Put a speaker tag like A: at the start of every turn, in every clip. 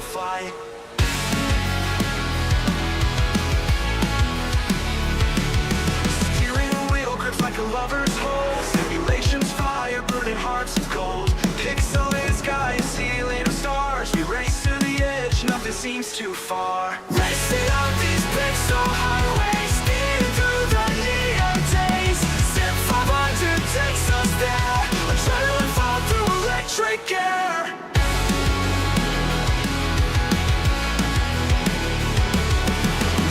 A: fight. Steering wheel grips like a lover's hold. Simulations fire, burning hearts of gold. Pixelated sky, a ceiling of stars. We race to the edge, nothing seems too far. Racing on these pixel highways, speeding through the neon days. SIM500 takes us there. Adrenaline fall through electric air.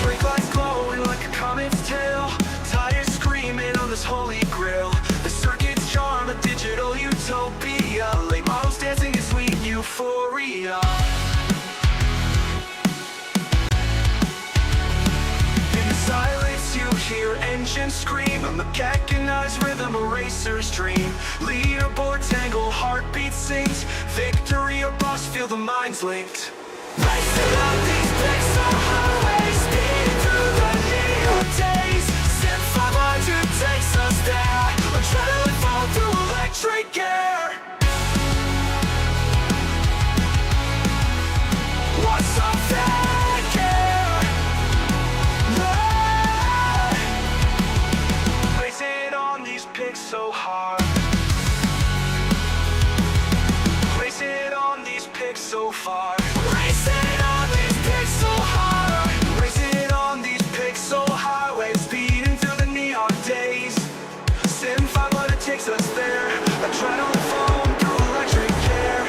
A: Brake lights glowing like a comet's tail. Tires screaming on this holy grail. The circuit's charm, a digital utopia. Late models dancing in sweet euphoria. In the silence you hear engines scream, a mechanized rhythm, a racer's dream. Leaderboard tangle, heartbeat sings. Victory or bust, feel the minds linked. Racing up these pixel highways, speeding through the neon days. SIM500 takes us there. Adrenaline fall through electric air. What's up that care? Racing on these pigs so hard. Racing on these pigs so far. Racing on these pigs so hard. Racing on these pixel highways, speeding through the neon days. SIM500 takes us there. Adrenaline foam through electric air.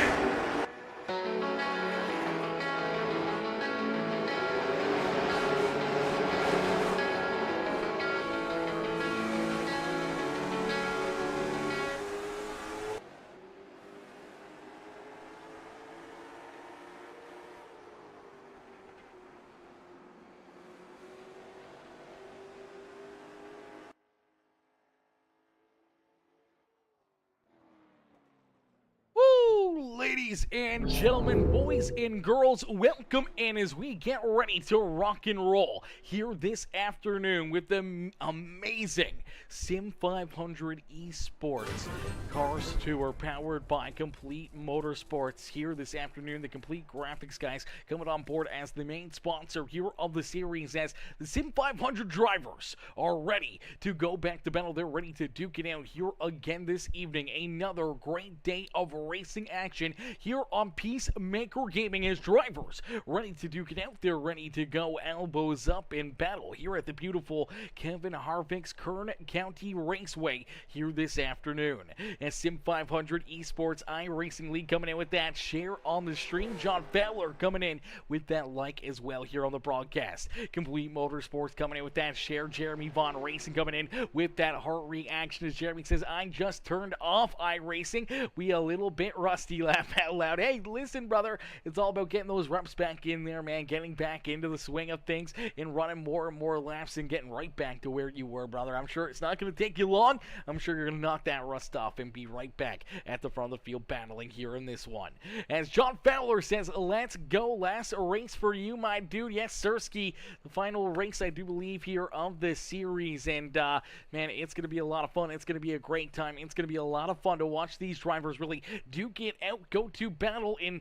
B: Ladies and gentlemen, boys and girls, welcome in as we get ready to rock and roll here this afternoon with the amazing SIM500 Esports Cars Tour powered by Complete Motorsports here this afternoon. The Complete Graphics guys coming on board as the main sponsor here of the series as the SIM500 drivers are ready to go back to battle. They're ready to duke it out here again this evening. Another great day of racing action here on Peacemaker Gaming as drivers ready to duke it out. They're ready to go elbows up in battle here at the beautiful Kevin Harvicks Kern County Raceway here this afternoon. As SIM500 Esports iRacing League coming in with that share on the stream. John Fowler coming in with that like as well here on the broadcast. Complete Motorsports coming in with that share. Jeremy Vaughn Racing coming in with that heart reaction as Jeremy says, I just turned off iRacing. We a little bit rusty, laugh out loud. Hey, listen, brother, it's all about getting those reps back in there, man, getting back into the swing of things and running more and more laps and getting right back to where you were, brother. I'm sure it's not going to take you long. I'm sure you're going to knock that rust off and be right back at the front of the field battling here in this one. As John Fowler says, let's go. Last race for you, my dude. Yes, Sirski, the final race, I do believe, here of this series. And, man, it's going to be a lot of fun. It's going to be a great time. It's going to be a lot of fun to watch these drivers really duke it out, go to battle in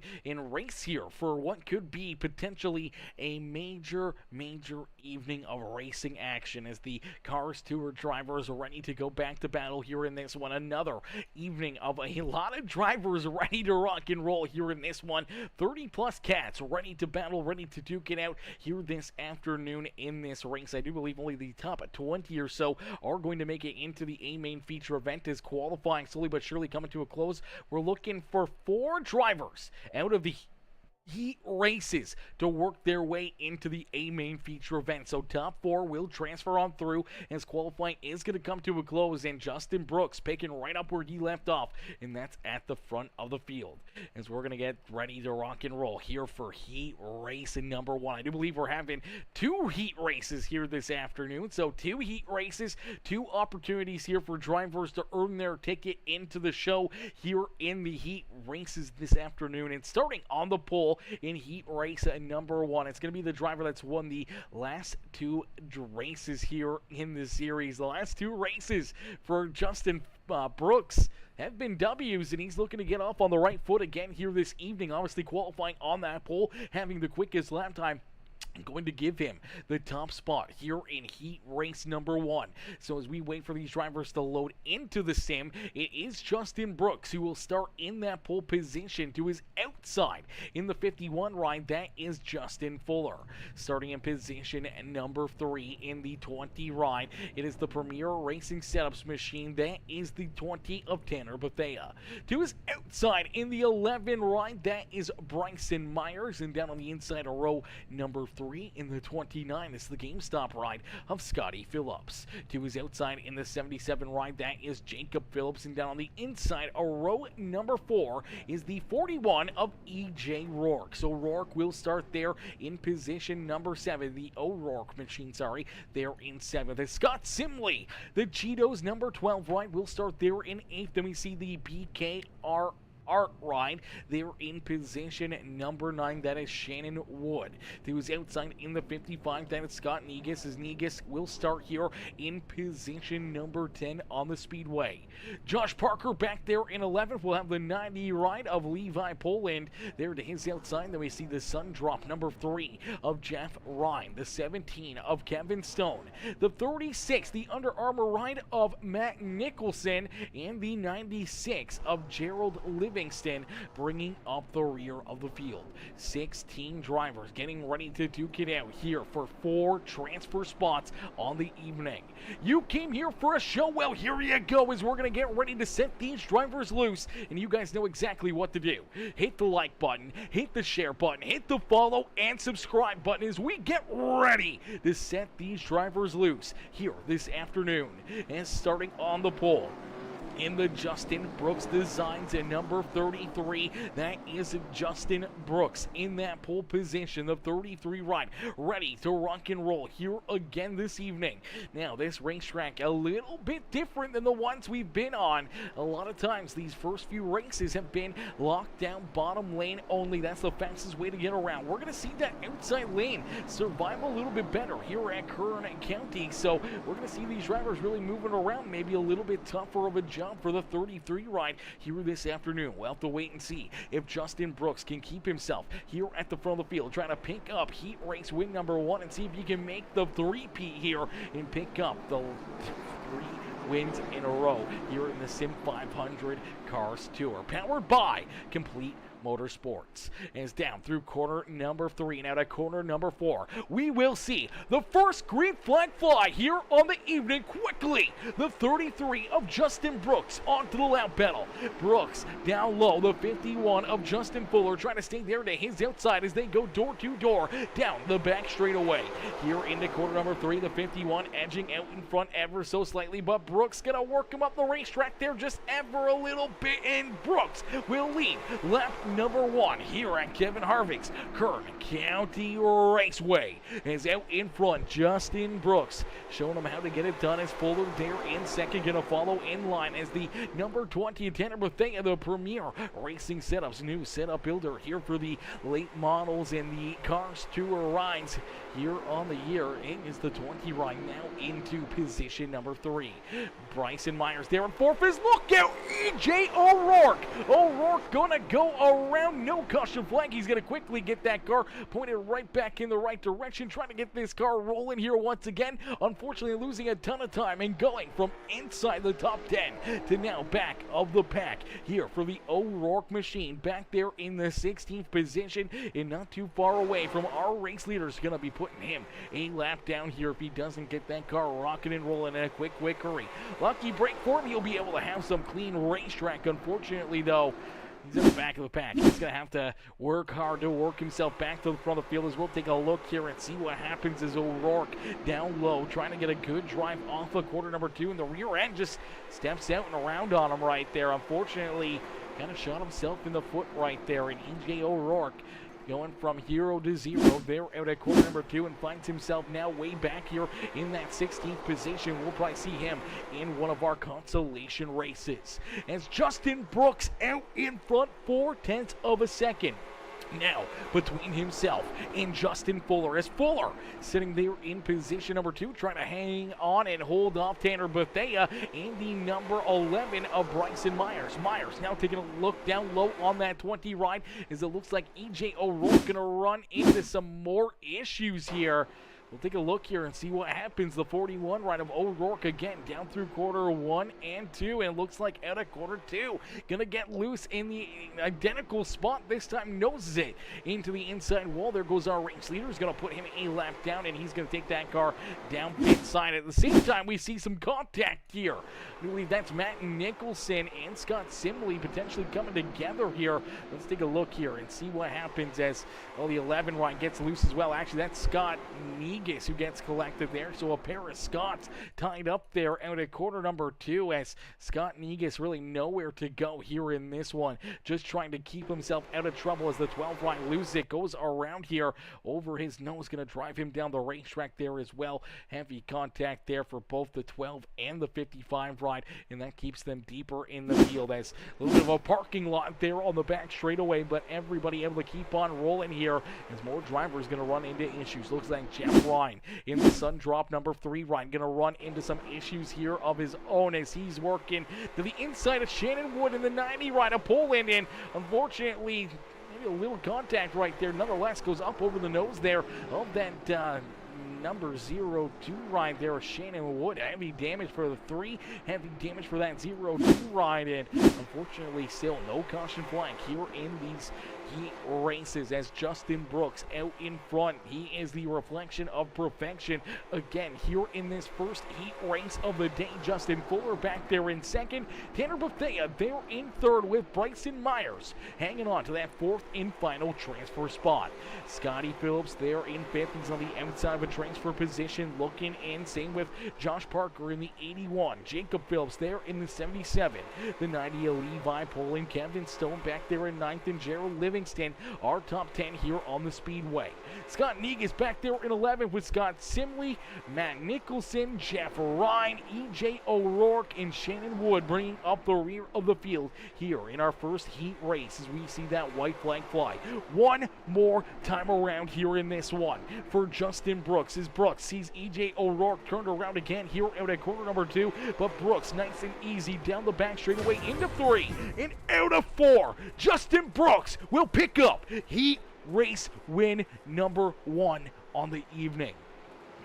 B: race here for what could be potentially a major evening of racing action as the Cars Tour drivers are ready to go back to battle here in this one. Another evening of a lot of drivers ready to rock and roll here in this one. 30 plus cats ready to battle, ready to duke it out here this afternoon in this race. I do believe only the top 20 or so are going to make it into the A main feature event as qualifying slowly but surely coming to a close. We're looking for 4 drivers out of the heat races to work their way into the A main feature event. So top 4 will transfer on through as qualifying is going to come to a close, and Justin Brooks picking right up where he left off, and that's at the front of the field as we're going to get ready to rock and roll here for heat race number 1. I do believe we're having 2 heat races here this afternoon. So 2 heat races, 2 opportunities here for drivers to earn their ticket into the show here in the heat races this afternoon. And starting on the pole in heat race number 1, it's going to be the driver that's won the last 2 races here in this series. The last 2 races for Justin Brooks have been W's, and he's looking to get off on the right foot again here this evening. Obviously qualifying on that pole, having the quickest lap time. Going to give him the top spot here in heat race number 1. So as we wait for these drivers to load into the sim, it is Justin Brooks who will start in that pole position. To his outside in the 51 ride, that is Justin Fuller. Starting in position number 3 in the 20 ride, it is the Premier Racing Setups machine. That is the 20 of Tanner Bethea. To his outside in the 11 ride, that is Bryson Myers. And down on the inside of row number 3 in the 29 is the GameStop ride of Scotty Phillips. To his outside in the 77 ride, that is Jacob Phillips. And down on the inside of row number 4 is the 41 of EJ Rourke. So Rourke will start there in position number 7. The O'Rourke machine, there in 7th. Scott Simley, the Cheetos number 12 ride, will start there in 8th. Then we see the BKR Art ride there in position number 9. That is Shannon Wood. To his outside in the 55, that is Scott Negus. As Negus will start here in position number 10 on the speedway. Josh Parker back there in 11th. We'll have the 90 ride of Levi Poland there to his outside. Then we see the Sun Drop number 3 of Jeff Ryan. The 17 of Kevin Stone. The 36, the Under Armour ride of Matt Nicholson. And the 96 of Gerald Livingston, bringing up the rear of the field. 16 drivers getting ready to duke it out here for 4 transfer spots on the evening. You came here for a show? Well, here you go, as we're going to get ready to set these drivers loose, and you guys know exactly what to do. Hit the like button, hit the share button, hit the follow and subscribe button as we get ready to set these drivers loose here this afternoon. And starting on the pole, in the Justin Brooks Designs at number 33, that is Justin Brooks in that pole position, the 33 ride, ready to rock and roll here again this evening. Now, this racetrack a little bit different than the ones we've been on. A lot of times these first few races have been locked down bottom lane only. That's the fastest way to get around. We're going to see that outside lane survive a little bit better here at Kern County. So we're going to see these drivers really moving around, maybe a little bit tougher of a job for the 33 ride here this afternoon. We'll have to wait and see if Justin Brooks can keep himself here at the front of the field, trying to pick up heat race win number 1 and see if he can make the 3P here and pick up the 3 wins in a row here in the SIM500 Cars Tour. Powered by Complete Motorsports. As down through corner number 3 and out of corner number 4, we will see the first green flag fly here on the evening. Quickly, the 33 of Justin Brooks onto the lap pedal. Brooks down low, the 51 of Justin Fuller trying to stay there to his outside as they go door to door down the back straightaway. Here into corner number 3, the 51 edging out in front ever so slightly, but Brooks gonna work him up the racetrack there just ever a little bit, and Brooks will lead lap number 1 here at Kevin Harvicks Kern County Raceway. As out in front, Justin Brooks showing him how to get it done as Fuller there in second, gonna follow in line as the number 20 Tanner Bethea, the Premier Racing Setups new setup builder here for the late models and the Cars Tour rides here on the year. It is the 20 ride now into position number 3. Bryson Myers there in 4th. Is look out, EJ O'Rourke. O'Rourke gonna go around, no caution flag. He's gonna quickly get that car pointed right back in the right direction, trying to get this car rolling here once again. Unfortunately losing a ton of time and going from inside the top 10 to now back of the pack here for the O'Rourke machine, back there in the 16th position and not too far away from our race leaders. Gonna be putting him a lap down here if he doesn't get that car rocking and rolling in a quick hurry. Lucky break for him, he'll be able to have some clean racetrack. Unfortunately though, he's in the back of the pack. He's going to have to work hard to work himself back to the front of the field as we'll take a look here and see what happens as O'Rourke down low, trying to get a good drive off of quarter number 2, and the rear end just steps out and around on him right there. Unfortunately, kind of shot himself in the foot right there, and EJ O'Rourke going from hero to zero there out at corner number 2 and finds himself now way back here in that 16th position. We'll probably see him in one of our consolation races. As Justin Brooks out in front, 0.4 of a second now between himself and Justin Fuller, as Fuller sitting there in position number 2, trying to hang on and hold off Tanner Bethea and the number 11 of Bryson Myers. Myers now taking a look down low on that 20 ride, as it looks like EJ O'Rourke gonna run into some more issues here. We'll take a look here and see what happens. The 41 ride of O'Rourke again down through quarter 1 and 2, and it looks like out of quarter 2 gonna get loose in the identical spot. This time noses it into the inside wall. There goes our race leader. He's gonna put him a lap down, and he's gonna take that car down pit side. At the same time, we see some contact here. I believe that's Matt Nicholson and Scott Simley potentially coming together here. Let's take a look here and see what happens as, well, the 11 ride gets loose as well. Actually, that's Scott Negus who gets collected there. So a pair of Scots tied up there out at quarter number 2, as Scott Negus really nowhere to go here in this one. Just trying to keep himself out of trouble as the 12 ride loses it. Goes around here over his nose. Going to drive him down the racetrack there as well. Heavy contact there for both the 12 and the 55 ride, and that keeps them deeper in the field, as a little bit of a parking lot there on the back straightaway, but everybody able to keep on rolling here as more drivers going to run into issues. Looks like Jeff Ryan in the sun drop number 3 ride going to run into some issues here of his own, as he's working to the inside of Shannon Wood in the 90 ride of Poland, and unfortunately maybe a little contact right there. Nonetheless, goes up over the nose there of that number 02 ride there, Shannon Wood. Heavy damage for the 3, heavy damage for that 02 ride, and unfortunately still no caution flag here in these heat races, as Justin Brooks out in front. He is the reflection of perfection again here in this first heat race of the day. Justin Fuller back there in second. Tanner Bethea there in third, with Bryson Myers hanging on to that 4th and final transfer spot. Scotty Phillips there in 5th. He's on the outside of a transfer position looking in. Same with Josh Parker in the 81. Jacob Phillips there in the 77. The 90 Levi Poland. Kevin Stone back there in 9th, and Gerald Livingston, our top 10 here on the Speedway. Scott Negus back there in 11 with Scott Simley, Matt Nicholson, Jeff Ryan, EJ O'Rourke, and Shannon Wood bringing up the rear of the field here in our first heat race, as we see that white flag fly one more time around here in this one for Justin Brooks, as Brooks sees EJ O'Rourke turned around again here out at quarter number 2, but Brooks nice and easy down the back straightaway into 3 and out of 4. Justin Brooks will pick up heat race win number 1 on the evening.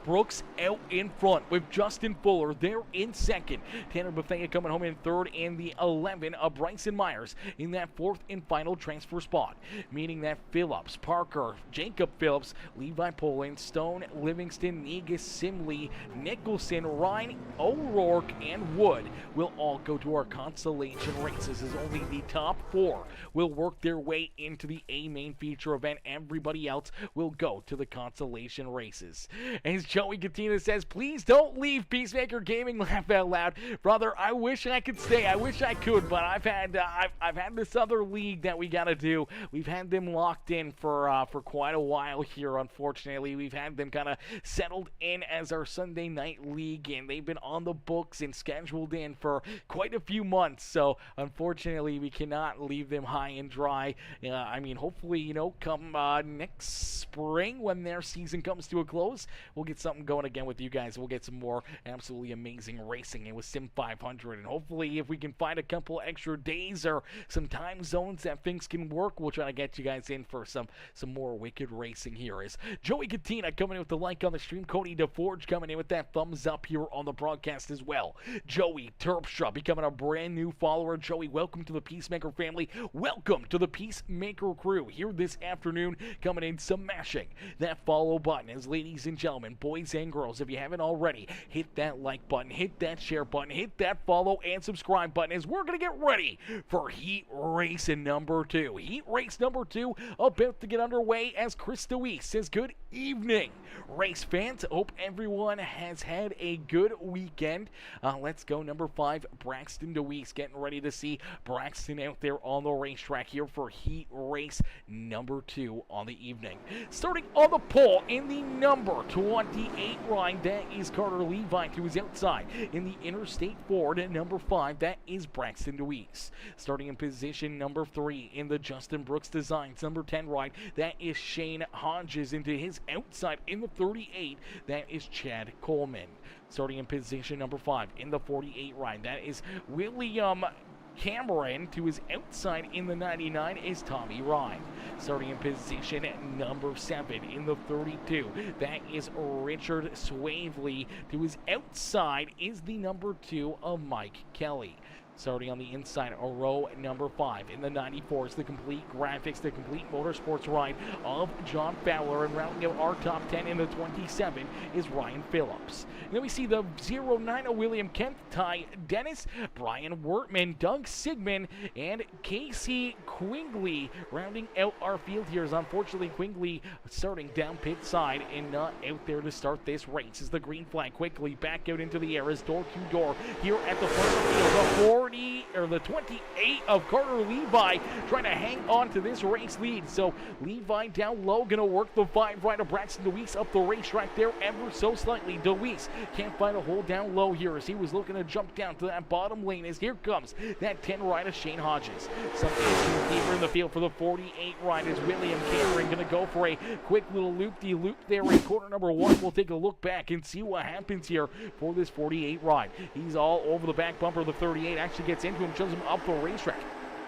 B: Brooks out in front with Justin Fuller there in second. Tanner Bethea coming home in third, and the 11 of Bryson Myers in that 4th and final transfer spot, meaning that Phillips, Parker, Jacob Phillips, Levi Poland, Stone, Livingston, Negus, Simley, Nicholson, Ryan, O'Rourke, and Wood will all go to our consolation races, as only the top 4 will work their way into the A main feature event. Everybody else will go to the consolation races. As Joey Katina says, please don't leave Peacemaker Gaming. Laugh out loud. Brother, I wish I could stay. I wish I could, but I've had this other league that we got to do. We've had them locked in for quite a while here, unfortunately. We've had them kind of settled in as our Sunday night league, and they've been on the books and scheduled in for quite a few months. So, unfortunately, we cannot leave them high and dry. I mean, hopefully, come next spring when their season comes to a close, we'll get something going again with you guys. We'll get some more absolutely amazing racing and with SIM500, and hopefully if we can find a couple extra days or some time zones that things can work, we'll try to get you guys in for some more wicked racing here. Is Joey Katina coming in with the like on the stream, Cody DeForge coming in with that thumbs up here on the broadcast as well. Joey Terpstra becoming a brand new follower. Joey, welcome to the Peacemaker family. Welcome to the Peacemaker crew here this afternoon, coming in smashing that follow button. As ladies and gentlemen, boys and girls, if you haven't already, hit that like button, hit that share button, hit that follow and subscribe button, as we're going to get ready for heat race number 2. Heat race number 2 about to get underway, as Chris DeWeese says good evening, race fans. Hope everyone has had a good weekend. Let's go. Number 5, Braxton DeWeese, getting ready to see Braxton out there on the racetrack here for heat race number 2 on the evening. Starting on the pole in the number 20 28 ride, that is Carter Levi to his outside. In the Interstate Ford at number 5, that is Braxton DeWeese. Starting in position number 3 in the Justin Brooks Designs number 10 ride, that is Shane Hodges. Into his outside in the 38, that is Chad Coleman. Starting in position number 5 in the 48 ride, that is William Cameron. To his outside in the 99 is Tommy Ryan. Starting in position number 7 in the 32, that is Richard Swavely. To his outside is the number 2 of Mike Kelly. Starting on the inside, a row number 5 in the 94 is the complete graphics, the complete motorsports ride of John Fowler, and rounding out our top 10 in the 27 is Ryan Phillips. And then we see the 09 of William Kemp, Ty Dennis, Brian Wertman, Doug Sigmund, and Casey Quingley rounding out our field here. As unfortunately Quingley starting down pit side and not out there to start this race. As the green flag quickly back out into the air as door to door here at the front of the field. The 28 of Carter Levi trying to hang on to this race lead. So Levi down low, gonna work the 5 right of Braxton DeWeese up the racetrack there ever so slightly. DeWeese can't find a hole down low here as he was looking to jump down to that bottom lane. As here comes that 10 right of Shane Hodges. Something deeper in the field for the 48 right is William Cameron gonna go for a quick little loop-de-loop there in corner number 1. We'll take a look back and see what happens here for this 48 ride. He's all over the back bumper of the 38. Actually gets into him, shoves him up the racetrack.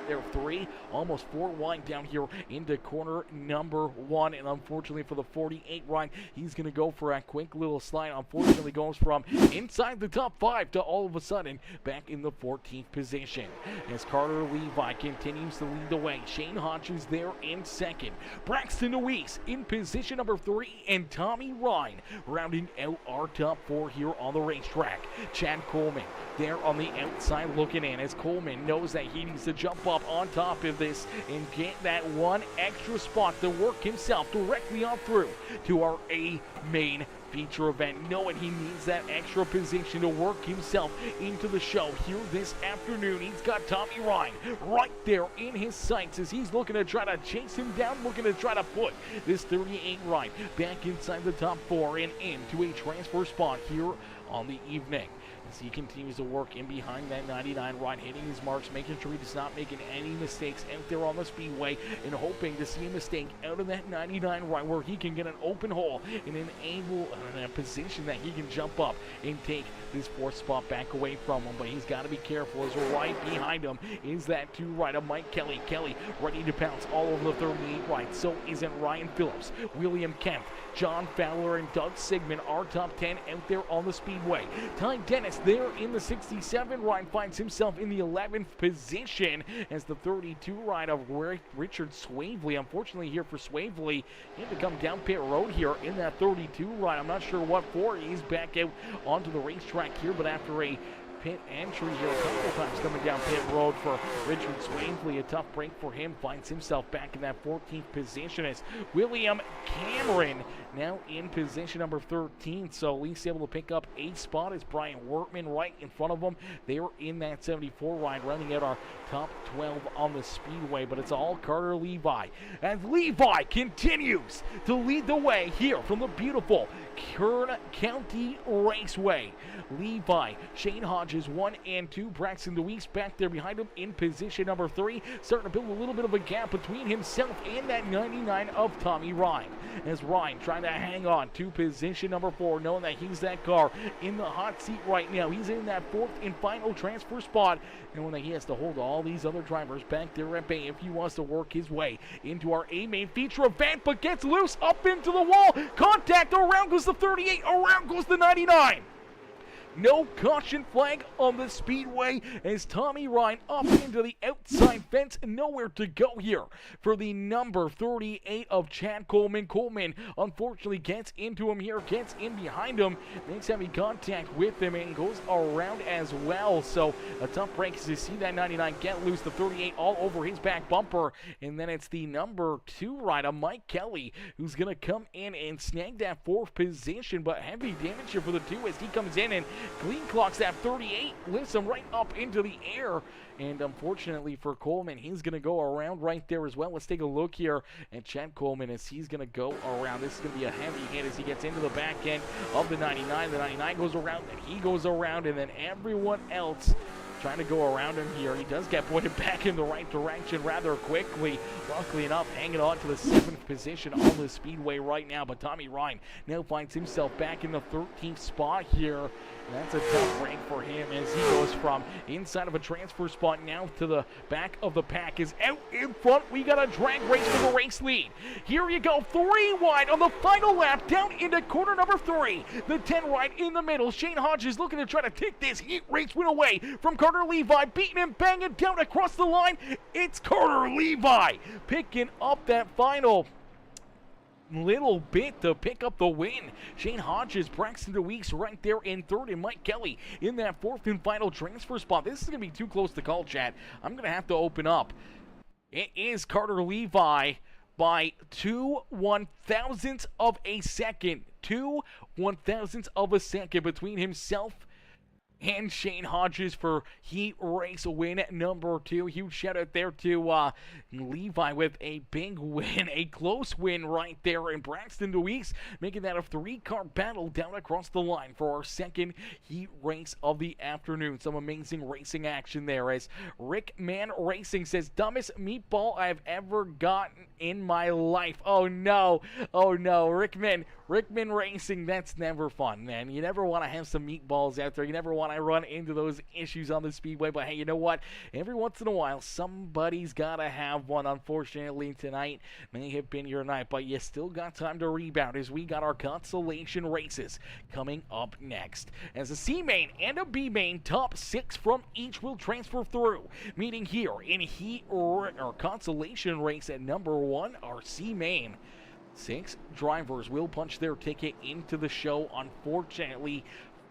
B: There are 3, almost 4 wide down here into corner number 1, and unfortunately for the 48 ride, he's going to go for a quick little slide. Unfortunately goes from inside the top 5 to all of a sudden back in the 14th position. As Carter Levi continues to lead the way, Shane Hodges there in second. Braxton DeWeese in position number 3, and Tommy Ryan rounding out our top 4 here on the racetrack. Chad Coleman there on the outside looking in as Coleman knows that he needs to jump up on top of this and get that one extra spot to work himself directly on through to our A main feature event, knowing he needs that extra position to work himself into the show here this afternoon. He's got Tommy Ryan right there in his sights as he's looking to try to chase him down, looking to try to put this 38 ride back inside the top 4 and into a transfer spot here on the evening. As he continues to work in behind that 99 ride, hitting his marks, making sure he does not make any mistakes out there on the speedway, and hoping to see a mistake out of that 99 ride where he can get an open hole and enable a position that he can jump up and take this 4th spot back away from him. But he's got to be careful as right behind him is that 2 right of Mike Kelly. Kelly ready to pounce all over the 38 right. So isn't Ryan Phillips, William Kemp, John Fowler, and Doug Sigmund, our top 10 out there on the speedway. Ty Dennis there in the 67 ride finds himself in the 11th position as the 32 ride of Richard Swavely. Unfortunately here for Swavely, he had to come down pit road here in that 32 ride. I'm not sure what for. He's back out onto the racetrack here, but after a pit entry here a couple times coming down pit road for Richard Swavely, a tough break for him, finds himself back in that 14th position as William Cameron now in position number 13, so at least able to pick up a spot as Brian Wertman right in front of him. They were in that 74 ride, running out our top 12 on the speedway, but it's all Carter Levi. And Levi continues to lead the way here from the beautiful Kern County Raceway. Levi, Shane Hodges 1 and 2, Braxton DeWeese back there behind him in position number 3, starting to build a little bit of a gap between himself and that 99 of Tommy Ryan. As Ryan trying to hang on to position number 4, knowing that he's that car in the hot seat right now. He's in that 4th and final transfer spot, knowing that he has to hold all these other drivers back there at bay if he wants to work his way into our A main feature event, but gets loose up into the wall. Contact, around goes the 38, around goes the 99. No caution flag on the speedway as Tommy Ryan up into the outside fence. Nowhere to go here for the number 38 of Chad Coleman. Coleman unfortunately gets into him here, gets in behind him, makes heavy contact with him and goes around as well. So a tough break as you see that 99 get loose, the 38 all over his back bumper. And then it's the number 2 rider, Mike Kelly, who's going to come in and snag that 4th position. But heavy damage here for the 2 as he comes in and Clean clocks that 38, lifts him right up into the air. And unfortunately for Coleman, he's going to go around right there as well. Let's take a look here at Chad Coleman as he's going to go around. This is going to be a heavy hit as he gets into the back end of the 99. The 99 goes around, and he goes around, and then everyone else trying to go around him here. He does get pointed back in the right direction rather quickly. Luckily enough, hanging on to the 7th position on the speedway right now. But Tommy Ryan now finds himself back in the 13th spot here. And that's a tough break for him as he goes from inside of a transfer spot now to the back of the pack. Is out in front. We got a drag race for the race lead. Here you go, 3 wide on the final lap, down into corner number 3. The 10 right in the middle. Shane Hodges looking to try to take this heat race win away from Carter Levi, beating him, banging down across the line. It's Carter Levi picking up that final little bit to pick up the win. Shane Hodges, Braxton DeWeeks right there in 3rd, and Mike Kelly in that 4th and final transfer spot. This is going to be too close to call, chat. I'm going to have to open up. It is Carter Levi by 2 1/1000ths of a second. 2 1/1000ths of a second between himself and Shane Hodges for heat race win number 2. Huge shout out there to Levi with a big win, a close win right there. And Braxton DeWeeks making that a 3-car battle down across the line for our second heat race of the afternoon. Some amazing racing action there as Rick Man Racing says, dumbest meatball I've ever gotten in my life. Oh no, Rickman Racing, that's never fun, man. You never want to have some meatballs out there. You never want to run into those issues on the speedway, but hey, you know what? Every once in a while, somebody's got to have one. Unfortunately, tonight may have been your night, but you still got time to rebound as we got our consolation races coming up next. As a C main and a B main, top 6 from each will transfer through. Meeting here in heat or consolation race at number 1, our C main. 6 drivers will punch their ticket into the show. Unfortunately,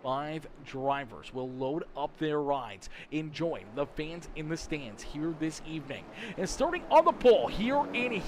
B: 5 drivers will load up their rides, enjoying the fans in the stands here this evening. And starting on the pole here in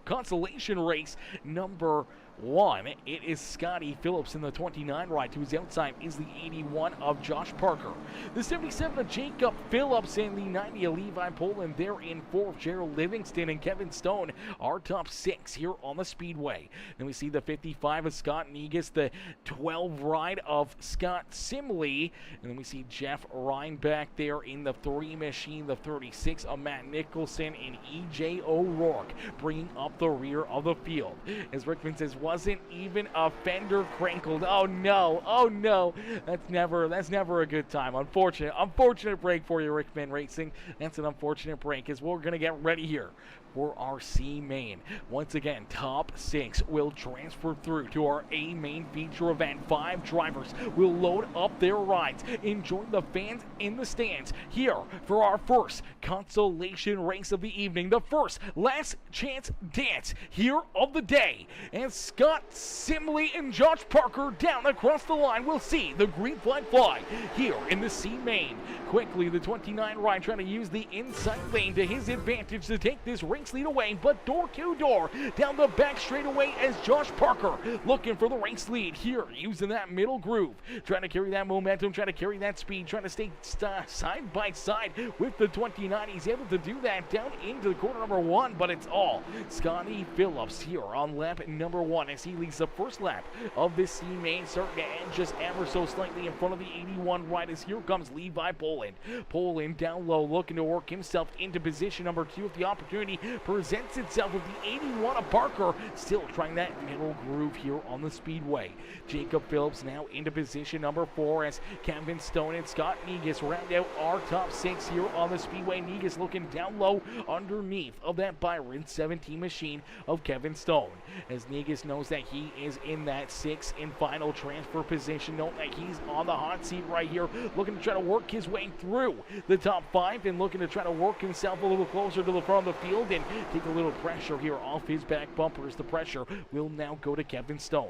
B: consolation race number 1, it is Scotty Phillips in the 29 ride. To his outside is the 81 of Josh Parker. The 77 of Jacob Phillips and the 90 of Levi Poland. They're in 4th. Gerald Livingston and Kevin Stone are top 6 here on the speedway. Then we see the 55 of Scott Negus, the 12 ride of Scott Simley, and then we see Jeff Ryan back there in the 3 machine, the 36 of Matt Nicholson and EJ O'Rourke bringing up the rear of the field. As Rickman says, wasn't even a fender crankled. Oh no, that's never a good time. Unfortunate break for you, Rickman Racing. That's an unfortunate break as we're gonna get ready here for our C main. Once again, top 6 will transfer through to our A main feature event. 5 drivers will load up their rides, enjoy the fans in the stands here for our first consolation race of the evening, the first last chance dance here of the day. And Scott Simley and Josh Parker down across the line will see the green flag fly here in the C main. Quickly, the 29 ride trying to use the inside lane to his advantage to take this race lead away, but door to door down the back straightaway as Josh Parker looking for the race lead here, using that middle groove, trying to carry that momentum, trying to carry that speed, trying to stay side by side with the 29. He's able to do that down into the corner number 1, but it's all Scotty Phillips here on lap number 1 as he leads the first lap of this C main, starting to end just ever so slightly in front of the 81 right as here comes Levi Poland. Poland down low looking to work himself into position number 2 if the opportunity presents itself with the 81 of Parker, still trying that middle groove here on the speedway. Jacob Phillips now into position number 4 as Kevin Stone and Scott Negus round out our top 6 here on the speedway. Negus looking down low underneath of that Byron 17 machine of Kevin Stone, as Negus knows that he is in that 6th and final transfer position. Note that he's on the hot seat right here, looking to try to work his way through the top 5 and looking to try to work himself a little closer to the front of the field and take a little pressure here off his back bumpers. The pressure will now go to Kevin Stone.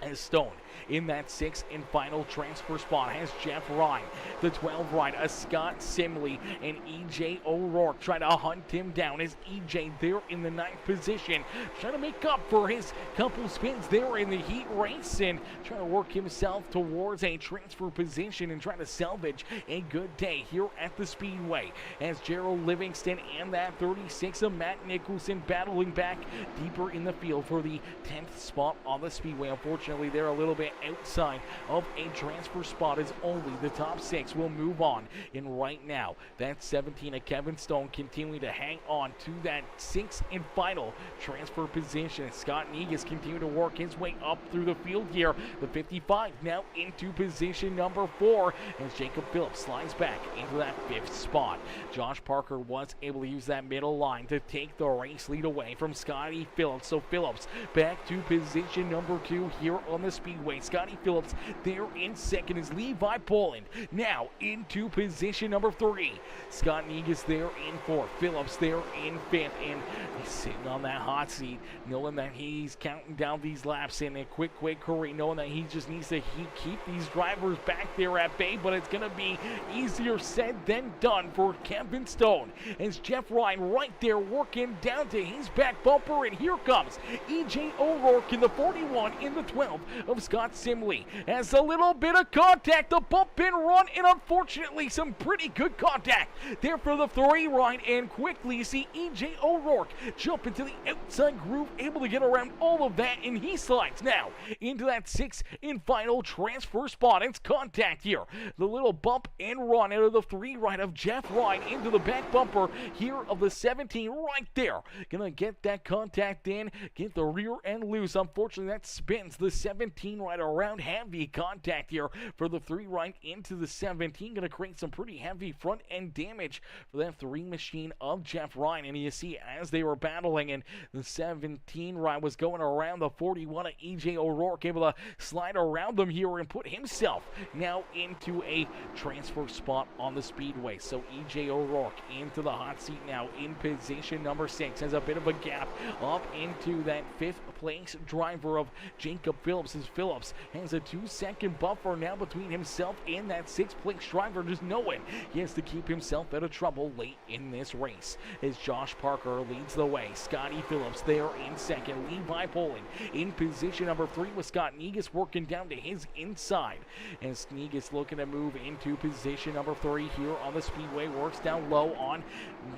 B: as Stone in that 6th and final transfer spot has Jeff Ryan. The 12 ride, a Scott Simley and EJ O'Rourke try to hunt him down as EJ there in the 9th position, trying to make up for his couple spins there in the heat race and trying to work himself towards a transfer position and trying to salvage a good day here at the Speedway as Gerald Livingston and that 36 of Matt Nicholson battling back deeper in the field for the 10th spot on the Speedway. Unfortunately, they're a little bit outside of a transfer spot as only the top 6 will move on. And right now, that 17 of Kevin Stone continuing to hang on to that 6th and final transfer position. Scott Negus continue to work his way up through the field here. The 55 now into position number 4 as Jacob Phillips slides back into that 5th spot. Josh Parker was able to use that middle line to take the race lead away from Scotty Phillips. So Phillips back to position number 2 here on the Speedway. Scotty Phillips there in 2nd is Levi Poland now into position number 3. Scott Negus there in 4th. Phillips there in 5th, and he's sitting on that hot seat knowing that he's counting down these laps in a quick hurry, knowing that he just needs to keep these drivers back there at bay, but it's going to be easier said than done for Kevin Stone as Jeff Ryan right there working down to his back bumper, and here comes EJ O'Rourke in the 41 in the 12 of Scott Simley. Has a little bit of contact, the bump and run, and unfortunately some pretty good contact there for the 3 ride, and quickly you see EJ O'Rourke jump into the outside groove, able to get around all of that, and he slides now into that 6th and final transfer spot. It's contact here. The little bump and run out of the 3 ride of Jeff Ryan into the back bumper here of the 17 right there. Gonna get that contact in, get the rear end loose. Unfortunately, that spins the 17 right around. Heavy contact here for the 3 right into the 17. Gonna create some pretty heavy front end damage for that 3 machine of Jeff Ryan. And you see as they were battling, and the 17 right was going around the 41 of EJ O'Rourke, able to slide around them here and put himself now into a transfer spot on the Speedway. So EJ O'Rourke into the hot seat now in position number 6, has a bit of a gap up into that 5th place driver of Jacob Phillips, as Phillips has a 2-second buffer now between himself and that 6th place driver, just knowing he has to keep himself out of trouble late in this race as Josh Parker leads the way. Scotty Phillips there in 2nd. Levi Poland in position number 3 with Scott Negus working down to his inside as Negus looking to move into position number 3 here on the Speedway. Works down low on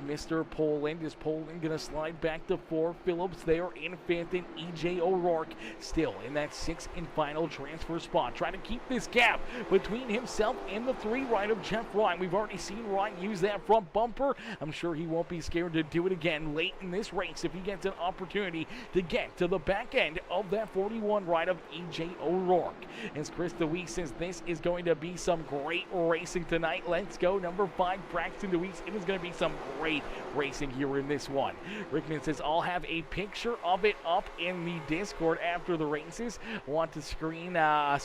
B: Mr. Poland. Is Poland going to slide back to 4? Phillips there in 5th, and EJ O'Rourke still in that 6th and final transfer spot, trying to keep this gap between himself and the 3 right of Jeff Ryan. We've already seen Ryan use that front bumper. I'm sure he won't be scared to do it again late in this race if he gets an opportunity to get to the back end of that 41 right of EJ O'Rourke. As Chris DeWeese says, this is going to be some great racing tonight. Let's go. Number 5, Braxton DeWeese. It is going to be some great racing here in this one. Rickman says, I'll have a picture of it up in the Discord after the races. Want to scream at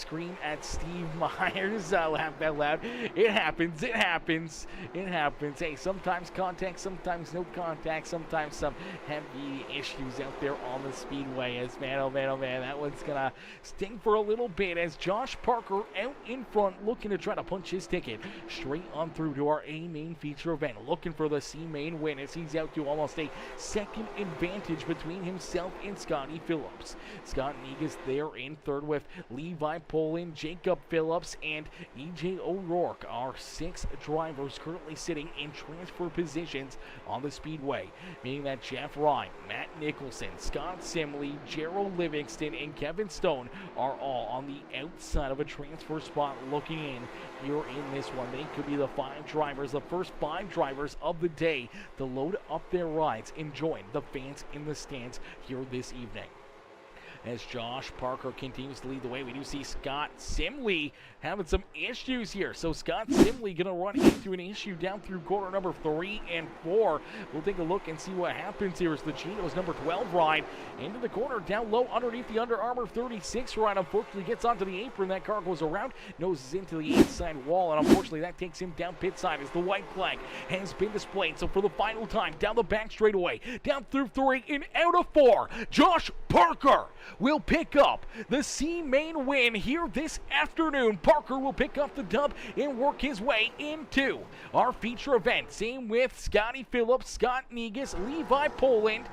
B: Steve Myers. Laugh that loud. It happens. It happens. It happens. Hey, sometimes contact, sometimes no contact, sometimes some heavy issues out there on the Speedway. As man, oh man, oh man, that one's gonna sting for a little bit as Josh Parker out in front looking to try to punch his ticket straight on through to our A main feature event, looking for the C main win as he's out to almost a 2nd advantage between himself and Scotty Phillips. Scott Negus there in 3rd with Levi Poland, Jacob Phillips, and EJ O'Rourke, our 6 drivers currently sitting in transfer positions on the Speedway, meaning that Jeff Ryan, Matt Nicholson, Scott Simley, Gerald Livingston, and Kevin Stone are all on the outside of a transfer spot looking in here in this one. They could be the 5 drivers, the first 5 drivers of the day to load up their rides and join the fans in the stands here this evening. As Josh Parker continues to lead the way, we do see Scott Simley having some issues here. So Scott Simley going to run into an issue down through corner number 3 and 4. We'll take a look and see what happens here as the Chino's number 12 ride into the corner, down low underneath the Under Armour 36 ride. Unfortunately gets onto the apron. That car goes around, noses into the inside wall, and unfortunately that takes him down pit side as the white flag has been displayed. So for the final time, down the back straightaway, down through 3 and out of 4, Josh Parker will pick up the C main win here this afternoon. Parker will pick up the dub and work his way into our feature event. Same with Scotty Phillips, Scott Negus, Levi Poland,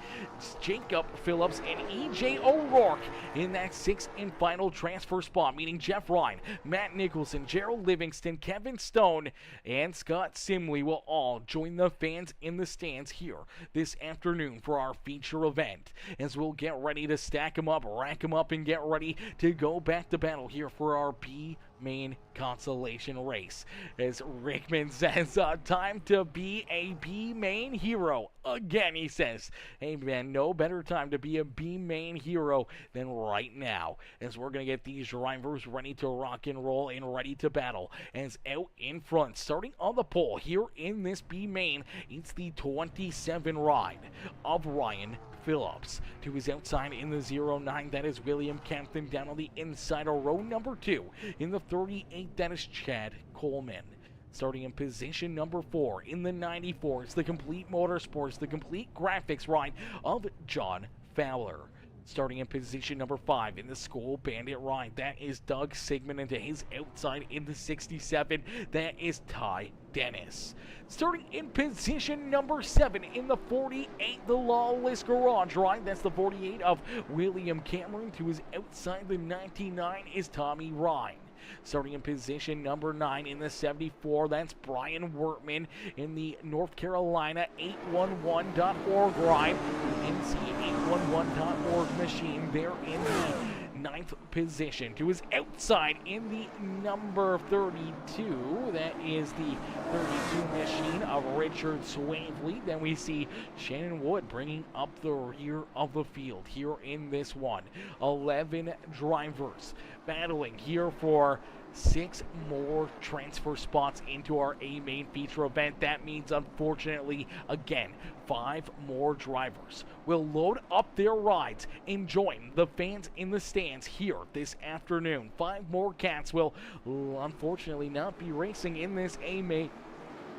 B: Jacob Phillips, and EJ O'Rourke in that sixth and final transfer spot, meaning Jeff Ryan, Matt Nicholson, Gerald Livingston, Kevin Stone, and Scott Simley will all join the fans in the stands here this afternoon for our feature event, as we'll get ready to stack them up, rack them up, and get ready to go back to battle here for our B main consolation race. As Rickman says, time to be a B main hero. Again, he says, hey man, no better time to be a B main hero than right now, as we're going to get these drivers ready to rock and roll and ready to battle. As out in front, starting on the pole here in this B main, it's the 27 ride of Ryan Phillips. To his outside in the 09, that is William Campton. Down on the inside of row number 2 in the 38, that is Chad Coleman. Starting in position number 4 in the 94, it's the complete Motorsports, the complete graphics ride of John Fowler. Starting in position number 5 in the School Bandit ride, that is Doug Sigmund, and to his outside in the 67, that is Ty Dennis. Starting in position number 7 in the 48, the Lawless Garage ride, that's the 48 of William Cameron. To his outside, the 99 is Tommy Ryan. Starting in position number 9 in the 74, that's Brian Wortman in the North Carolina 811.org ride, the NC811.org machine there in the 9th position. To his outside in the number 32, that is the 32 machine of Richard Swanfleet. Then we see Shannon Wood bringing up the rear of the field here in this one. 11 drivers battling here for 6 more transfer spots into our A main feature event. That means, unfortunately, again, 5 more drivers will load up their rides and join the fans in the stands here this afternoon. 5 more cats will, unfortunately, not be racing in this A main,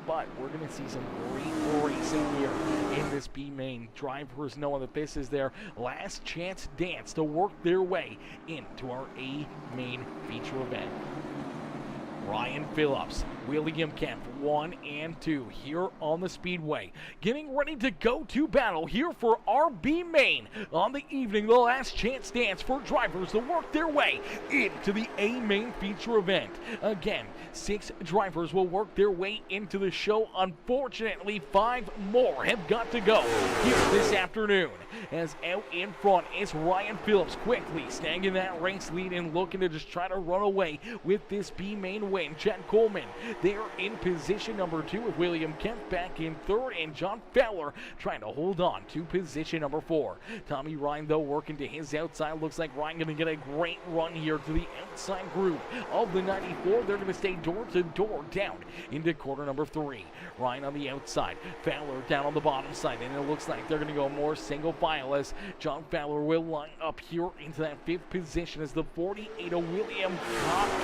B: but we're going to see some great racing here in this B main. Drivers knowing that this is their last chance dance to work their way into our A main feature event. Ryan Phillips, William Kemp, 1 and 2 here on the Speedway, getting ready to go to battle here for our B main on the evening, the last chance dance for drivers to work their way into the A main feature event. Again, 6 drivers will work their way into the show. Unfortunately, 5 more have got to go here this afternoon, as out in front is Ryan Phillips, quickly snagging that race lead and looking to just try to run away with this B main win. Chad Coleman there in position number 2 with William Kemp back in 3rd, and John Fowler trying to hold on to position number 4. Tommy Ryan, though, working to his outside. Looks like Ryan going to get a great run here to the outside group of the 94. They're going to stay door to door down into quarter number 3. Ryan on the outside, Fowler down on the bottom side, and it looks like they're going to go more single file as John Fowler will line up here into that 5th position as the 48 of William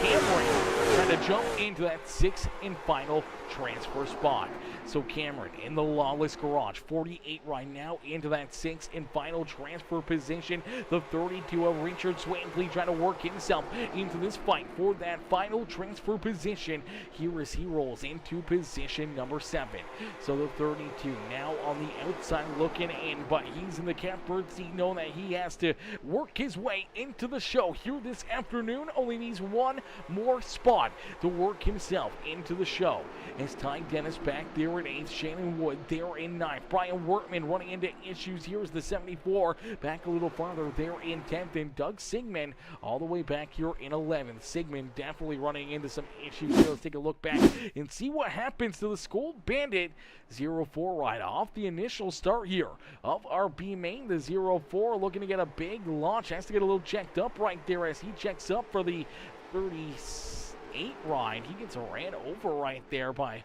B: Cameron trying to jump into that 6th and final transfer spot. So Cameron in the Lawless Garage, 48 right now into that 6th and final transfer position. The 32 of Richard Swankley trying to work himself into this fight for that final transfer position here as he rolls into position number 7. So the 32 now on the outside looking in, but he's in the catbird seat knowing that he has to work his way into the show here this afternoon. Only needs 1 more spot to work himself into the show. As Ty Dennis back there in 8th, Shannon Wood there in 9th. Brian Wortman running into issues here as the 74 back a little farther there in 10th, and Doug Sigmund all the way back here in 11th. Sigmund definitely running into some issues here. Let's take a look back and see what happens to the School Bandit 04 ride off the initial start here of our B main. The 04 looking to get a big launch, has to get a little checked up right there as he checks up for the 38 ride. He gets ran over right there by,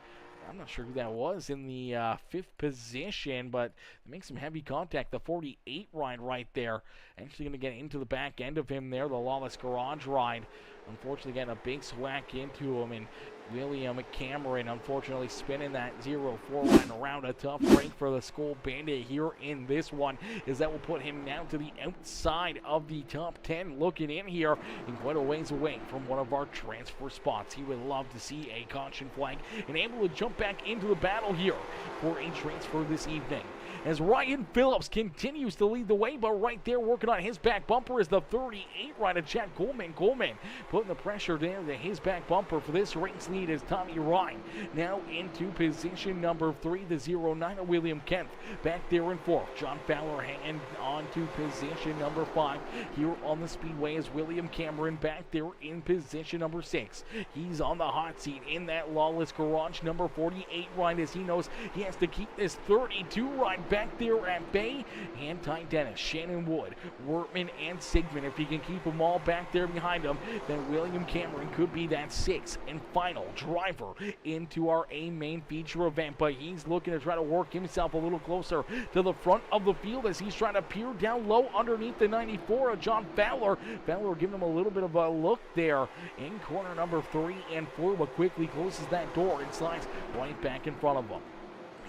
B: I'm not sure who that was in the 5th position, but it makes some heavy contact. The 48 ride right there Actually going to get into the back end of him there, the Lawless Garage Ride. Unfortunately getting a big swack into him, and William Cameron unfortunately spinning that 0-4 line around. A tough break for the Skull Bandit here in this one, as that will put him now to the outside of the top 10, looking in here and quite a ways away from one of our transfer spots. He would love to see a caution flag and able to jump back into the battle here for a transfer this evening. As Ryan Phillips continues to lead the way, but right there working on his back bumper is the 38 rider Chad Coleman. Coleman putting the pressure down to his back bumper for this race lead as Tommy Ryan now into position number 3, the 09 of William Kemp back there in 4th. John Fowler hanging on to position number 5 here on the speedway as William Cameron back there in position number 6. He's on the hot seat in that Lawless Garage number 48 ride, as he knows he has to keep this 32 ride back there at bay. And Ty Dennis, Shannon Wood, Wortman, and Sigmund. If he can keep them all back there behind him, then William Cameron could be that 6th and final driver into our A main feature event. But he's looking to try to work himself a little closer to the front of the field as he's trying to peer down low underneath the 94 of John Fowler. Fowler giving him a little bit of a look there in corner number 3 and 4, but quickly closes that door and slides right back in front of him.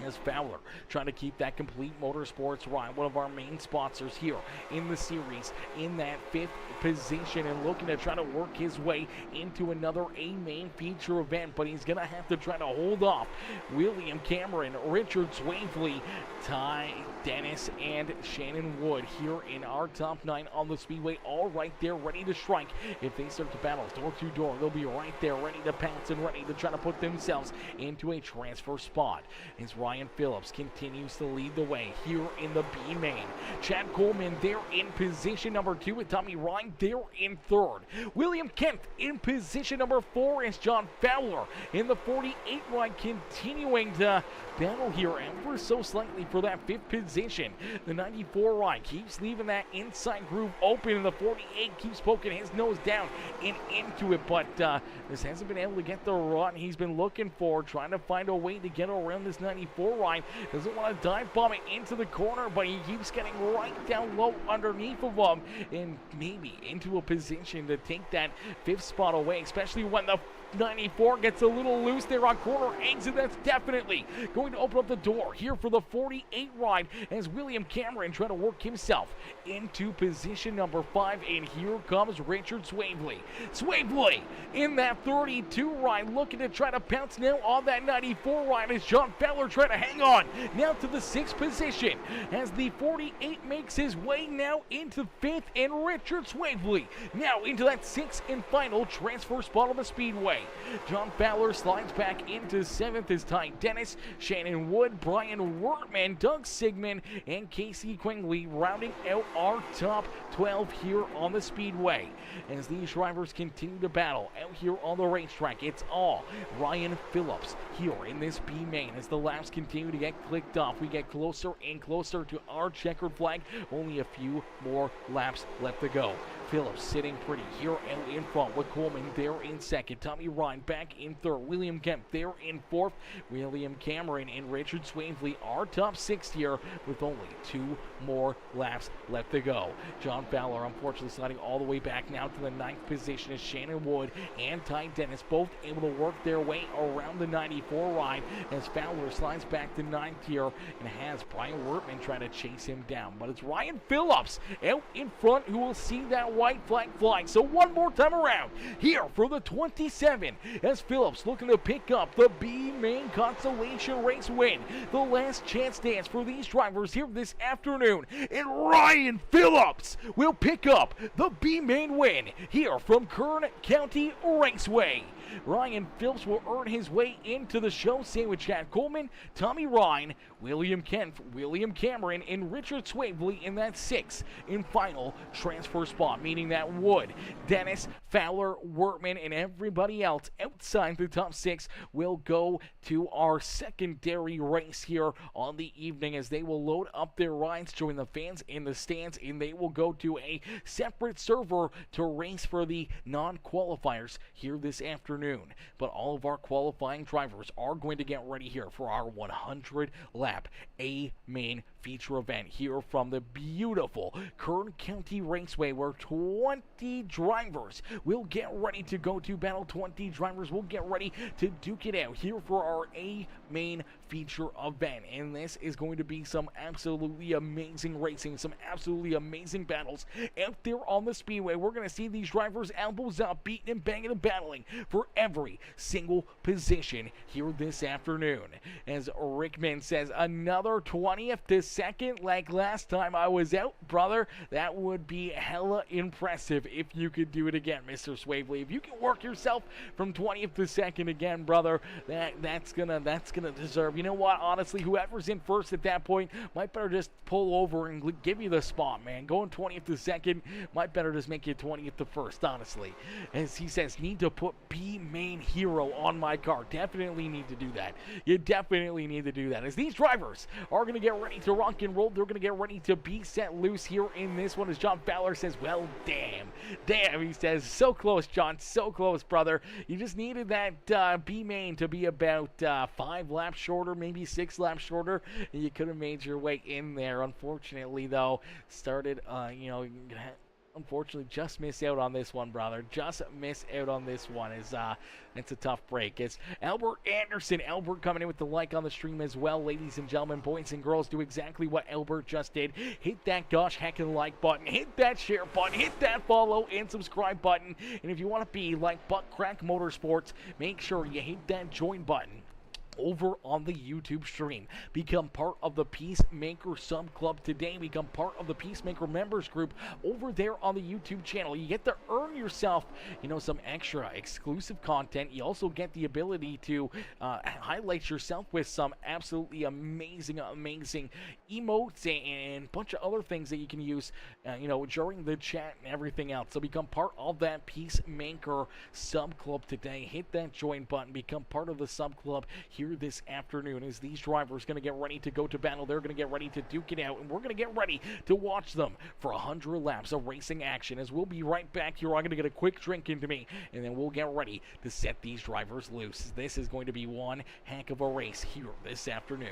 B: As Fowler trying to keep that Complete Motorsports ride, one of our main sponsors here in the series, in that 5th position and looking to try to work his way into another A main feature event, but he's going to have to try to hold off William Cameron, Richard Swavely, Ty Dennis, and Shannon Wood here in our top 9 on the speedway, all right there ready to strike. If they start to battle door to door, they'll be right there ready to pounce and ready to try to put themselves into a transfer spot. As Ryan Phillips continues to lead the way here in the B main. Chad Coleman there in position number 2 with Tommy Ryan there in 3rd. William Kemp in position number 4 as John Fowler in the 48 ride continuing to battle here ever so slightly for that 5th position. The 94 ride keeps leaving that inside groove open, and the 48 keeps poking his nose down and into it, but this hasn't been able to get the run he's been looking for, trying to find a way to get around this 94 ride. Doesn't want to dive bomb it into the corner, but he keeps getting right down low underneath of him and maybe into a position to take that 5th spot away, especially when the 94 gets a little loose there on corner exit. That's definitely going to open up the door here for the 48 ride as William Cameron trying to work himself into position number 5, and here comes Richard Swavely. Swavely in that 32 ride looking to try to pounce now on that 94 ride as John Fowler trying to hang on now to the 6th position as the 48 makes his way now into 5th, and Richard Swavely now into that 6th and final transfer spot on the speedway. John Fowler slides back into 7th as Ty Dennis, Shannon Wood, Brian Wortman, Doug Sigmund, and Casey Quingley rounding out our top 12 here on the speedway. As these drivers continue to battle out here on the racetrack, it's all Ryan Phillips here in this B main. As the laps continue to get clicked off, we get closer and closer to our checkered flag. Only a few more laps left to go. Phillips sitting pretty here out in front with Coleman there in 2nd. Tommy Ryan back in 3rd. William Kemp there in 4th. William Cameron and Richard Swavely are top 6 here with only 2 more laps left to go. John Fowler unfortunately sliding all the way back now to the 9th position as Shannon Wood and Ty Dennis both able to work their way around the 94 ride as Fowler slides back to 9th here and has Brian Wortman trying to chase him down. But it's Ryan Phillips out in front who will see that white flag flying. So one more time around here for the 27 as Phillips looking to pick up the B main consolation race win. The last chance dance for these drivers here this afternoon, and Ryan Phillips will pick up the B main win here from Kern County Raceway. Ryan Phillips will earn his way into the show, same with Chad Coleman, Tommy Ryan, William Kemp, William Cameron, and Richard Swavely in that 6th and final transfer spot. meaning that Wood, Dennis, Fowler, Wortman, and everybody else outside the top 6 will go to our secondary race here on the evening as they will load up their rides, join the fans in the stands, and they will go to a separate server to race for the non-qualifiers here this afternoon. But all of our qualifying drivers are going to get ready here for our 100-lap A-main feature event here from the beautiful Kern County Raceway, where 20 drivers will get ready to go to battle. 20 drivers will get ready to duke it out here for our A-main feature event, and this is going to be some absolutely amazing racing, some absolutely amazing battles out there on the speedway. We're going to see these drivers elbows up, beating and banging and battling for every single position here this afternoon. As Rickman says, another 20th to second like last time I was out, brother. That would be hella impressive if you could do it again, Mr. Swavely. If you can work yourself from 20th to second again, brother, that's gonna deserve. You know what? Honestly, whoever's in first at that point might better just pull over and give you the spot, man. Going 20th to second might better just make you 20th to first, honestly. As he says, need to put B main hero on my car. Definitely need to do that. You definitely need to do that. As these drivers are going to get ready to rock and roll, they're going to get ready to be set loose here in this one. As John Fowler says, well, damn, he says, so close, John, so close, brother. You just needed that B main to be about 5 laps shorter, maybe 6 laps shorter. You could have made your way in there. Unfortunately, though, started, unfortunately, just miss out on this one, brother. Just miss out on this one. It's a tough break. It's Albert Anderson. Albert coming in with the like on the stream as well. Ladies and gentlemen, boys and girls, do exactly what Albert just did. Hit that gosh heckin' like button. Hit that share button. Hit that follow and subscribe button. And if you want to be like Butt Crack Motorsports, make sure you hit that join button over on the YouTube stream. Become part of the Peacemaker Sub Club today. Become part of the Peacemaker members group over there on the YouTube channel. You get to earn yourself, some extra exclusive content. You also get the ability to highlight yourself with some absolutely amazing emotes and a bunch of other things that you can use, during the chat and everything else. So become part of that Peacemaker Sub Club today. Hit that join button. Become part of the Sub Club here this afternoon as these drivers going to get ready to go to battle. They're going to get ready to duke it out, and we're going to get ready to watch them for 100 laps of racing action. As we'll be right back here, I'm going to get a quick drink into me, and then we'll get ready to set these drivers loose. This is going to be one heck of a race here this afternoon.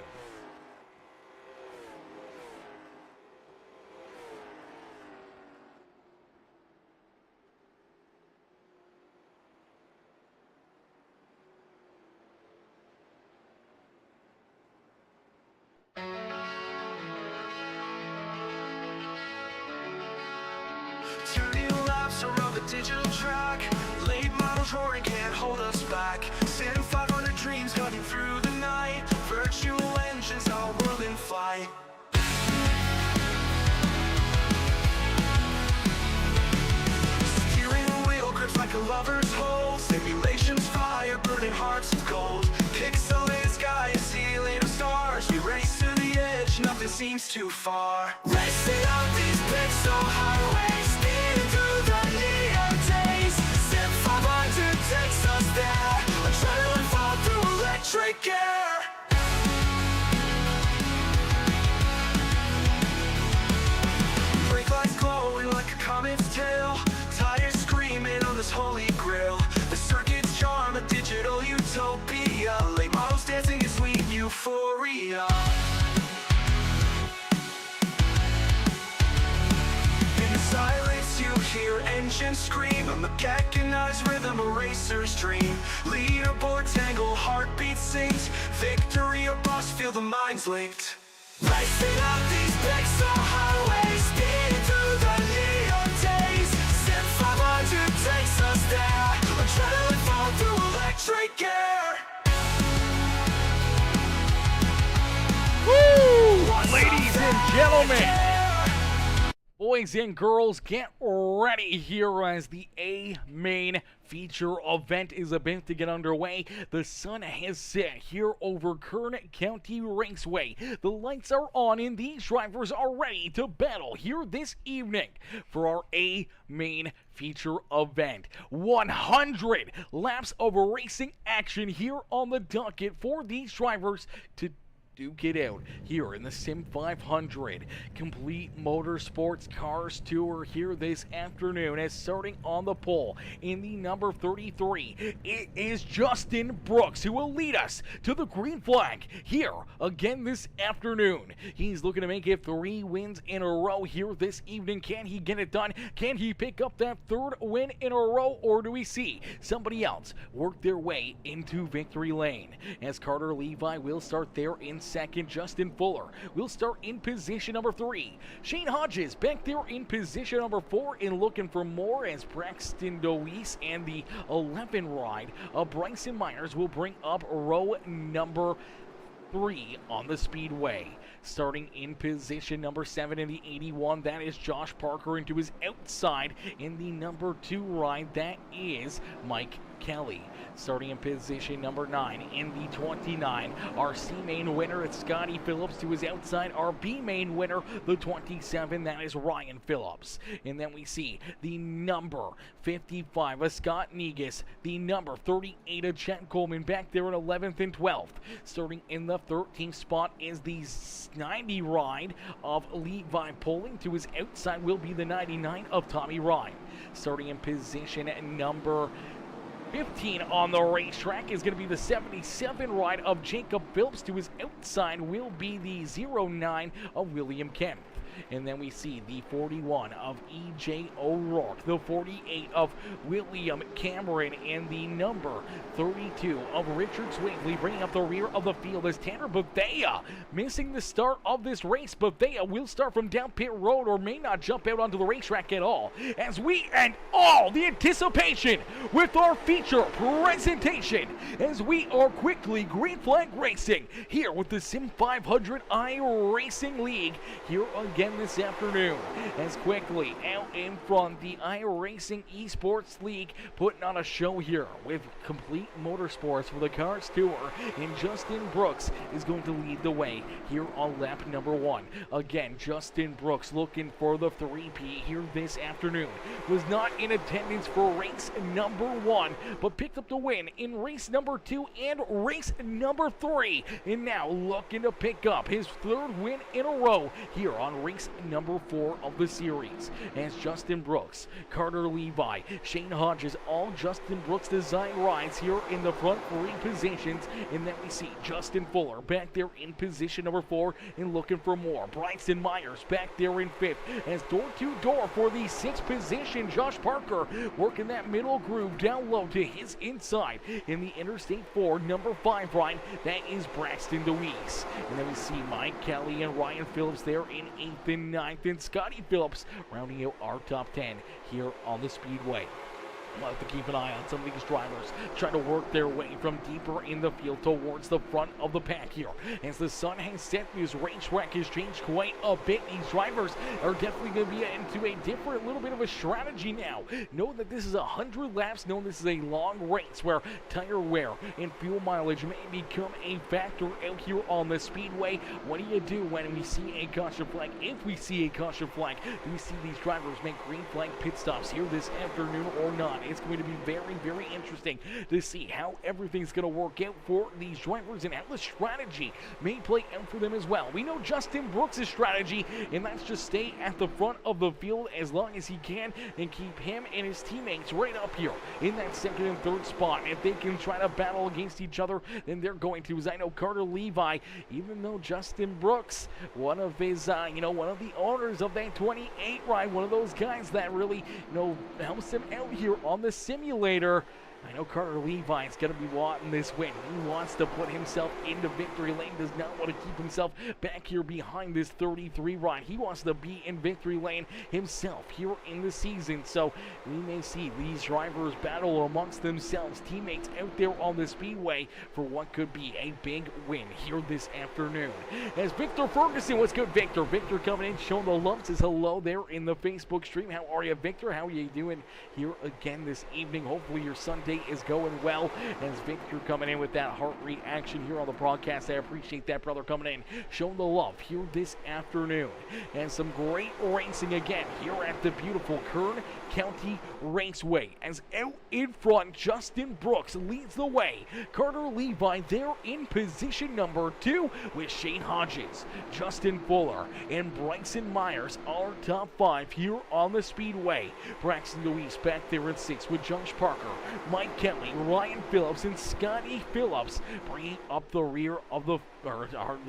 A: Digital track, late models roaring can't hold us back. SIM500 dreams cutting through the night. Virtual engines, our world in flight. Steering wheel grips like a lover's hold. Simulations fire, burning hearts of gold. Pixelated sky, a ceiling of stars. We race to the edge, nothing seems too far. Racing up these pixel highways, speeding through the takes us there, adrenaline fall through electric air. Brake lights glowing like a comet's tail, tires screaming on this holy grail. The circuit's charm, a digital utopia, late models dancing in sweet euphoria. In the silence you hear engines scream, a mechanized rhythm, a racer's dream. Leaderboard tangle, heartbeat sings, victory or bust, feel the minds linked. Racing up these pixel highways, speeding through the neon days. SIM500 takes us there, adrenaline fall through electric air.
B: Woo! Ladies and gentlemen, Boys and girls, get ready here as the A main feature event is about to get underway. The sun has set here over Kern County Raceway. The lights are on and these drivers are ready to battle here this evening for our A main feature event. 100 laps of racing action here on the docket for these drivers to duke it out here in the SIM500 Complete Motorsports Cars Tour here this afternoon. As starting on the pole in the number 33, it is Justin Brooks who will lead us to the green flag here again this afternoon. He's looking to make it 3 wins in a row here this evening. Can he get it done? Can he pick up that 3rd win in a row, or do we see somebody else work their way into victory lane? As Carter Levi will start there in second. Justin Fuller will start in position number 3. Shane Hodges back there in position number 4 and looking for more as Braxton Deweese and the 11 ride of Bryson Myers will bring up row number 3 on the speedway. Starting in position number 7 in the 81, that is Josh Parker. Into his outside in the number 2 ride, that is Mike Kelly. Starting in position number 9 in the 29, our C main winner, it's Scotty Phillips. To his outside, our B main winner, the 27, that is Ryan Phillips. And then we see the number 55 of Scott Negus, the number 38 of Chet Coleman back there in 11th and 12th. Starting in the 13th spot is the 90 ride of Levi Poling. To his outside will be the 99 of Tommy Ryan. Starting in position number 15 on the racetrack is going to be the 77 ride of Jacob Phillips. To his outside will be the 09 of William Kemp. And then we see the 41 of E.J. O'Rourke, the 48 of William Cameron, and the number 32 of Richard Swavely bringing up the rear of the field as Tanner Bethea missing the start of this race. Bethea will start from down pit road or may not jump out onto the racetrack at all as we end all the anticipation with our feature presentation as we are quickly green flag racing here with the SIM500 iRacing League here again this afternoon. As quickly out in front, the iRacing Esports League putting on a show here with Complete Motorsports for the Cars Tour, and Justin Brooks is going to lead the way here on lap number 1. Again, Justin Brooks looking for the 3P here this afternoon. Was not in attendance for race number 1, but picked up the win in race number 2 and race number 3, and now looking to pick up his 3rd win in a row here on race number 4 of the series. As Justin Brooks, Carter Levi, Shane Hodges, all Justin Brooks design rides here in the front 3 positions, and then we see Justin Fuller back there in position number 4 and looking for more. Bryson Myers back there in 5th as door to door for the 6th position. Josh Parker working that middle groove down low to his inside in the Interstate 4 number 5 ride, that is Braxton Deweese. And then we see Mike Kelly and Ryan Phillips there in 8th and 9th, and Scotty Phillips rounding out our top 10 here on the speedway. We'll have to keep an eye on some of these drivers trying to work their way from deeper in the field towards the front of the pack here. As the sun has set, this racetrack has changed quite a bit. These drivers are definitely going to be into a different little bit of a strategy now. Know that this is 100 laps. Know this is a long race where tire wear and fuel mileage may become a factor out here on the speedway. What do you do when we see a caution flag? If we see a caution flag, do we see these drivers make green flag pit stops here this afternoon or not? It's going to be very, very interesting to see how everything's going to work out for these drivers and how the strategy may play out for them as well. We know Justin Brooks' strategy, and that's just stay at the front of the field as long as he can and keep him and his teammates right up here in that 2nd and 3rd spot. If they can try to battle against each other, then they're going to. As I know Carter Levi, even though Justin Brooks, one of his, one of the owners of that 28 ride, one of those guys that really, helps him out here on the simulator, I know Carter Levi's going to be wanting this win. He wants to put himself into victory lane, does not want to keep himself back here behind this 33 ride. He wants to be in victory lane himself here in the season. So we may see these drivers battle amongst themselves, teammates out there on the speedway for what could be a big win here this afternoon. As Victor Ferguson, what's good, Victor? Victor coming in, showing the love, says hello there in the Facebook stream. How are you, Victor? How are you doing here again this evening? Hopefully your Sunday is going well. As Victor coming in with that heart reaction here on the broadcast. I appreciate that, brother, coming in, showing the love here this afternoon. And some great racing again here at the beautiful Kern County Raceway. As out in front, Justin Brooks leads the way. Carter Levi there in position number 2 with Shane Hodges, Justin Fuller, and Bryson Myers, our top 5 here on the speedway. Braxton Louise back there at 6 with Josh Parker, Mike Kelly, Ryan Phillips, and Scotty Phillips, bringing up the rear of the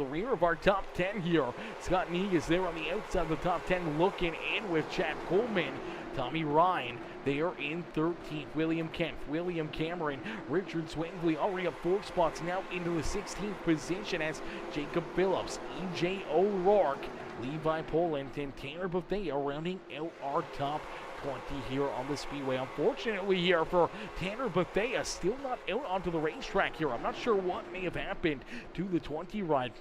B: rear of our top 10 here. Scott Neeg is there on the outside of the top 10, looking in with Chad Coleman. Tommy Ryan, they are in 13th. William Kemp, William Cameron, Richard Swingley already up 4 spots now into the 16th position as Jacob Phillips, EJ O'Rourke, Levi Poland, and Tanner Bethea rounding out our top 20 here on the speedway. Unfortunately here for Tanner Bethea, still not out onto the racetrack here. I'm not sure what may have happened to the 20 ride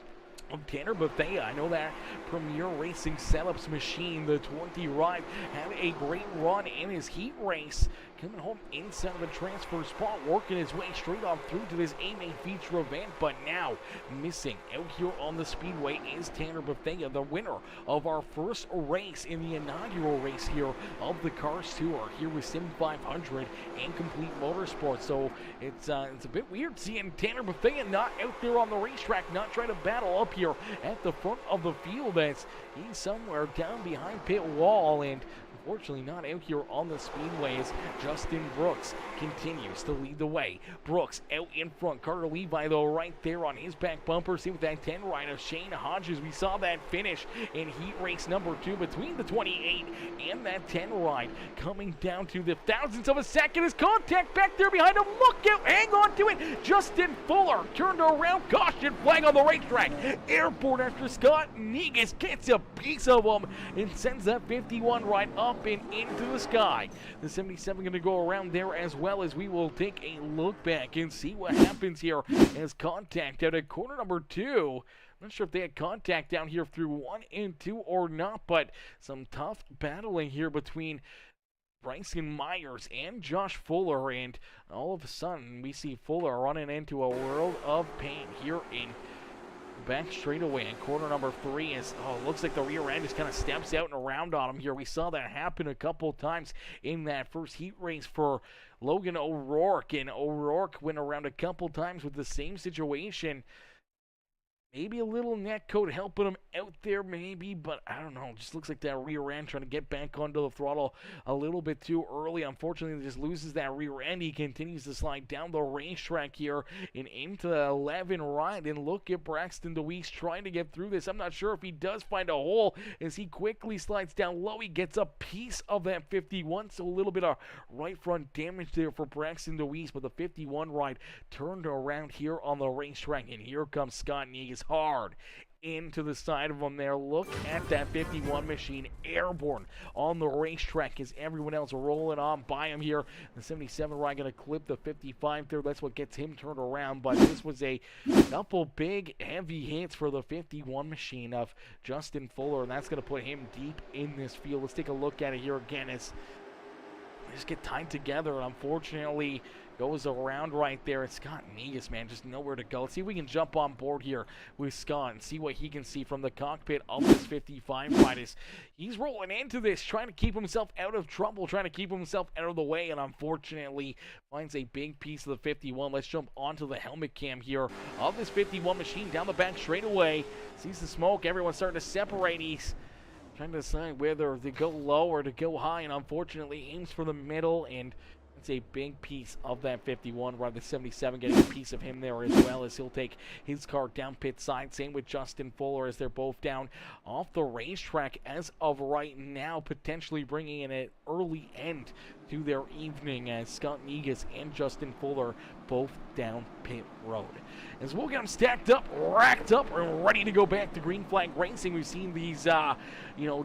B: of Tanner Bethea. I know that Premier Racing Setups machine, the 20 ride, had a great run in his heat race, coming home inside of the transfer spot, working his way straight on through to this A-Main feature event, but now missing out here on the speedway is Tanner Bethea, the winner of our first race in the inaugural race here of the Cars Tour here with SIM500 and Complete Motorsports. So it's a bit weird seeing Tanner Bethea not out there on the racetrack, not trying to battle up here at the front of the field, as he's somewhere down behind pit wall, and unfortunately not out here on the speedways. Justin Brooks continues to lead the way. Brooks out in front. Carter Levi, though, right there on his back bumper. See with that 10 ride of Shane Hodges. We saw that finish in heat race number 2 between the 28 and that 10 ride. Coming down to the thousandths of a second is contact back there behind him. Look out, hang on to it. Justin Fuller turned around. Caution flag on the racetrack. Airborne after Scott Negus gets a piece of him and sends that 51 ride up and into the sky. The 77 going to go around there as well, as we will take a look back and see what happens here as contact out at corner number 2. I'm not sure if they had contact down here through 1 and 2 or not, but some tough battling here between Bryson Myers and Josh Fuller, and all of a sudden we see Fuller running into a world of pain here in back straightaway in corner number 3. Is looks like the rear end just kind of steps out and around on him here. We saw that happen a couple times in that first heat race for Logan O'Rourke, and O'Rourke went around a couple times with the same situation. Maybe a little net coat helping him out there, maybe, but I don't know. Just looks like that rear end trying to get back onto the throttle a little bit too early. Unfortunately, just loses that rear end. He continues to slide down the racetrack here and into the 11 ride. And look at Braxton DeWeese trying to get through this. I'm not sure if he does find a hole as he quickly slides down low. He gets a piece of that 51, so a little bit of right front damage there for Braxton DeWeese. But the 51 ride turned around here on the racetrack, and here comes Scott Negus hard into the side of him there. Look at that 51 machine airborne on the racetrack as everyone else rolling on by him here. The 77 ride going to clip the 55 there. That's what gets him turned around, but this was a couple big heavy hits for the 51 machine of Justin Fuller, and that's going to put him deep in this field. Let's take a look at it here again as they just get tied together, and unfortunately goes around right there. It's Scott Negus, man, just nowhere to go. Let's see if we can jump on board here with Scott and see what he can see from the cockpit of this 55 ride. He's rolling into this, trying to keep himself out of trouble, trying to keep himself out of the way, and unfortunately finds a big piece of the 51. Let's jump onto the helmet cam here of this 51 machine down the back straightaway. Sees the smoke, everyone's starting to separate. He's trying to decide whether to go low or to go high, and unfortunately aims for the middle, and it's a big piece of that 51, while the 77 getting a piece of him there as well, as he'll take his car down pit side. Same with Justin Fuller, as they're both down off the racetrack as of right now, potentially bringing in an early end to their evening as Scott Negus and Justin Fuller both down pit road. As we'll get them stacked up, racked up, and ready to go back to green flag racing. We've seen these,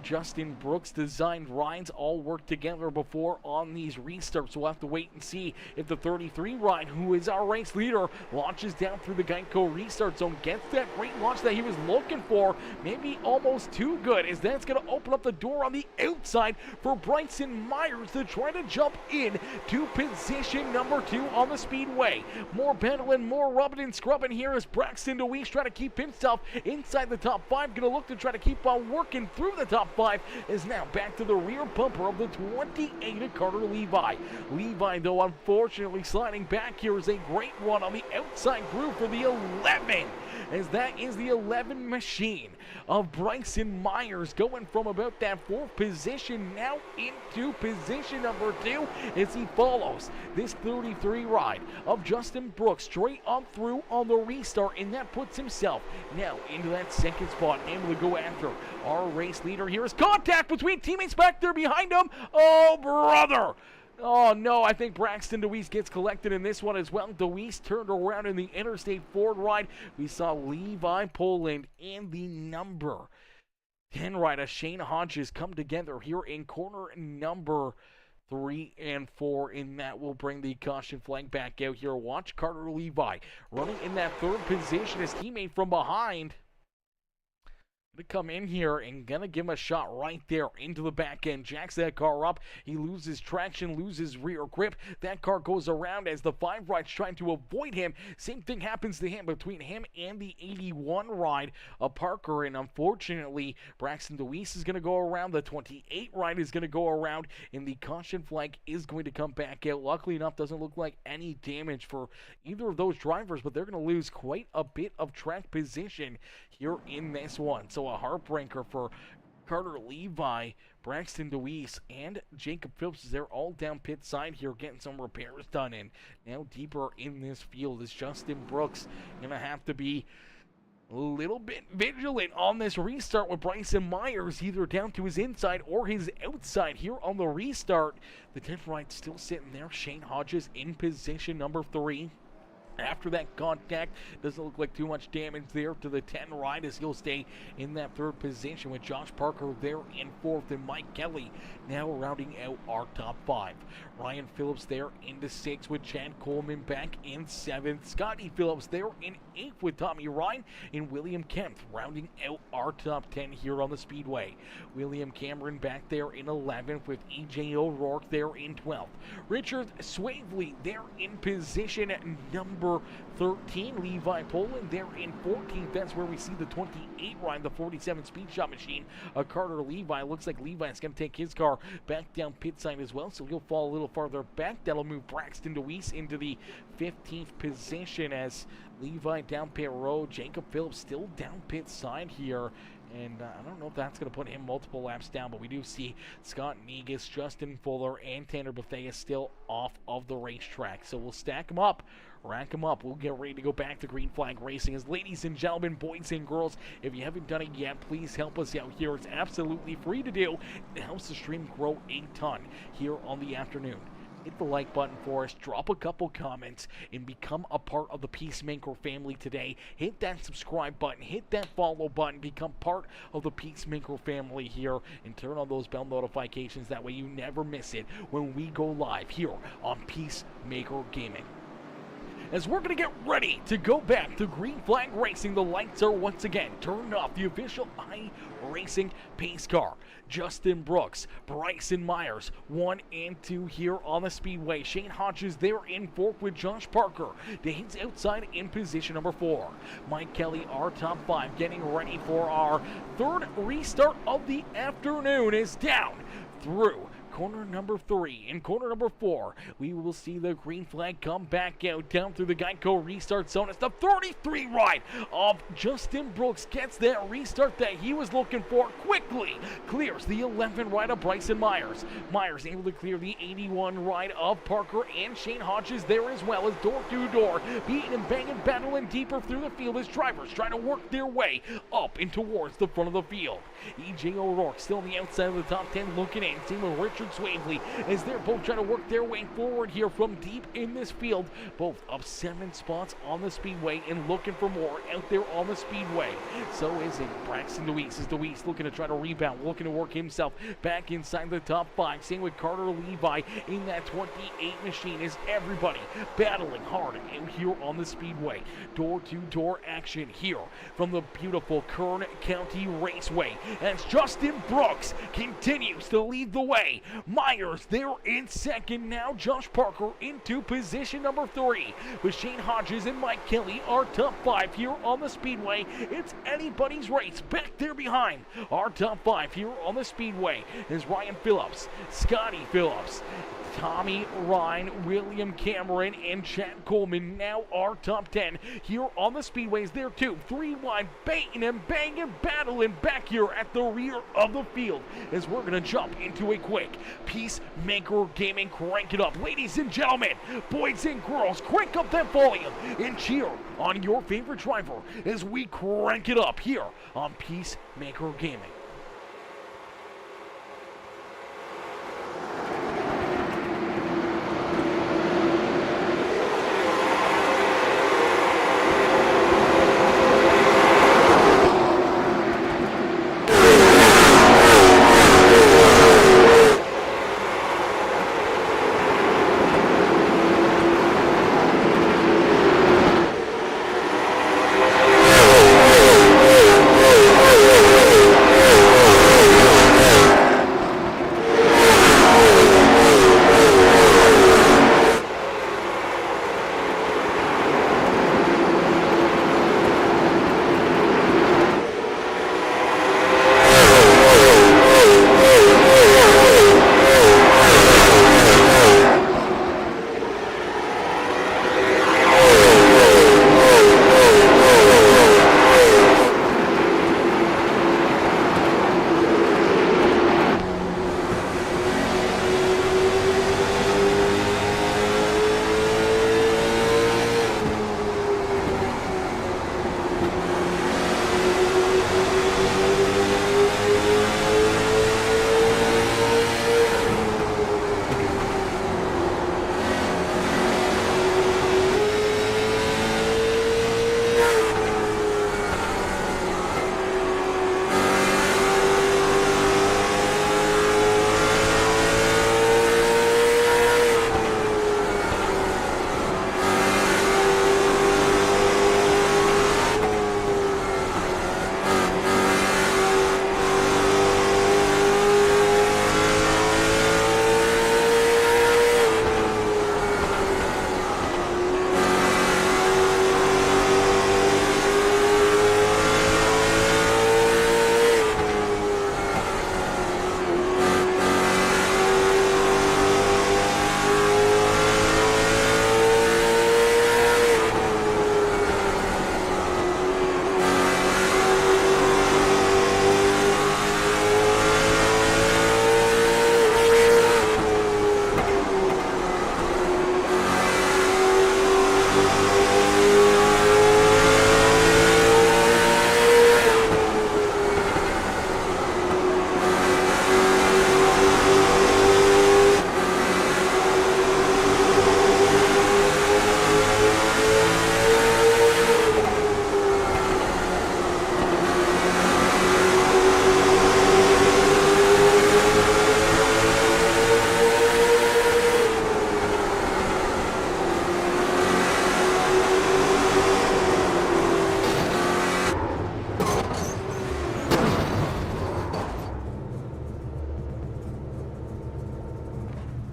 B: Justin Brooks designed rides all work together before on these restarts. We'll have to wait and see if the 33 ride, who is our race leader, launches down through the Geico restart zone, gets that great launch that he was looking for. Maybe almost too good, as that's going to open up the door on the outside for Bryson Myers to try to jump in to position number 2 on the speedway. More battling, more rubbing and scrubbing here as Braxton DeWeese trying to keep himself inside the top 5. Going to look to try to keep on working through the top 5. Is now back to the rear bumper of the 28 of Carter Levi. Levi, though, unfortunately sliding back here, is a great run on the outside groove for the 11. As that is the 11 machine of Bryson Myers going from about that 4th position now into position number 2 as he follows this 33 ride of Justin Brooks straight up through on the restart, and that puts himself now into that 2nd spot, able to go after our race leader. Here is contact between teammates back there behind him. Oh, brother! Oh, no, I think Braxton DeWeese gets collected in this one as well. DeWeese turned around in the Interstate Ford ride. We saw Levi Poland and the number 10 rider Shane Hodges come together here in corner number 3 and 4, and that will bring the caution flag back out here. Watch Carter Levi running in that 3rd position. His teammate from behind to come in here and gonna give him a shot right there into the back end. Jacks that car up. He loses traction, loses rear grip. That car goes around as the 5 ride's trying to avoid him. Same thing happens to him between him and the 81 ride of Parker, and unfortunately Braxton DeWeese is gonna go around. The 28 ride is gonna go around, and the caution flag is going to come back out. Luckily enough, doesn't look like any damage for either of those drivers, but they're gonna lose quite a bit of track position here in this one. So a heartbreaker for Carter Levi, Braxton DeWeese, and Jacob Phillips. They're all down pit side here getting some repairs done. And now deeper in this field is Justin Brooks. Gonna have to be a little bit vigilant on this restart with Bryson Myers either down to his inside or his outside here on the restart. The 10th ride still sitting there. Shane Hodges in position number 3. After that contact, doesn't look like too much damage there to the 10 ride as he'll stay in that 3rd position with Josh Parker there in 4th, and Mike Kelly now rounding out our top 5. Ryan Phillips there into 6th with Chad Coleman back in 7th. Scotty Phillips there in 8th with Tommy Ryan, and William Kemp rounding out our top 10 here on the speedway. William Cameron back there in 11th with EJ O'Rourke there in 12th. Richard Swavely there in position at number 13. Levi Poland there in 14th. That's where we see the 28 ride, the 47 speed shot machine. Carter Levi. Looks like Levi's going to take his car back down pit side as well, so he'll fall a little farther back. That'll move Braxton DeWeese into the 15th position as Levi down pit road. Jacob Phillips still down pit side here. And I don't know if that's going to put him multiple laps down, but we do see Scott Negus, Justin Fuller, and Tanner Bethea still off of the racetrack. So we'll stack them up, rack them up. We'll get ready to go back to green flag racing. As ladies and gentlemen, boys and girls, if you haven't done it yet, please help us out here. It's absolutely free to do. It helps the stream grow a ton here on the afternoon. Hit the like button for us, drop a couple comments, and become a part of the Peacemaker family today. Hit that subscribe button, hit that follow button, become part of the Peacemaker family here, and turn on those bell notifications. That way you never miss it when we go live here on Peacemaker Gaming. As we're going to get ready to go back to green flag racing, the lights are once again turned off. The official iRacing pace car. Justin Brooks, Bryson Myers, 1 and 2 here on the speedway. Shane Hodges there in 4th with Josh Parker. Dane's outside in position number 4. Mike Kelly, our top 5, getting ready for our 3rd restart of the afternoon, is down through corner number 3. In corner number 4, we will see the green flag come back out down through the Geico restart zone. It's the 33 ride of Justin Brooks. Gets that restart that he was looking for. Quickly clears the 11 ride of Bryson Myers. Myers able to clear the 81 ride of Parker and Shane Hodges there as well, as door to door, beating and banging, battling deeper through the field as drivers trying to work their way up and towards the front of the field. EJ O'Rourke still on the outside of the top 10 looking in. Same with Richard Patrick Swavely, as they're both trying to work their way forward here from deep in this field. Both up 7 spots on the speedway and looking for more out there on the speedway. So is it Braxton Deweese. Is Deweese looking to try to rebound, looking to work himself back inside the top 5. Same with Carter Levi in that 28 machine, as everybody battling hard out here on the speedway. Door-to-door action here from the beautiful Kern County Raceway, as Justin Brooks continues to lead the way. Myers there in second now. Josh Parker into position number 3, with Shane Hodges and Mike Kelly our top 5 here on the speedway. It's anybody's race back there behind our top 5 here on the speedway is Ryan Phillips, Scotty Phillips, Tommy Ryan, William Cameron, and Chad Coleman now our top 10 here on the speedways. There too, 3 wide, banging and banging, battling back here at the rear of the field, as we're gonna jump into a quick Peacemaker Gaming Crank It Up. Ladies and gentlemen, boys and girls, crank up that volume and cheer on your favorite driver as we crank it up here on Peacemaker Gaming.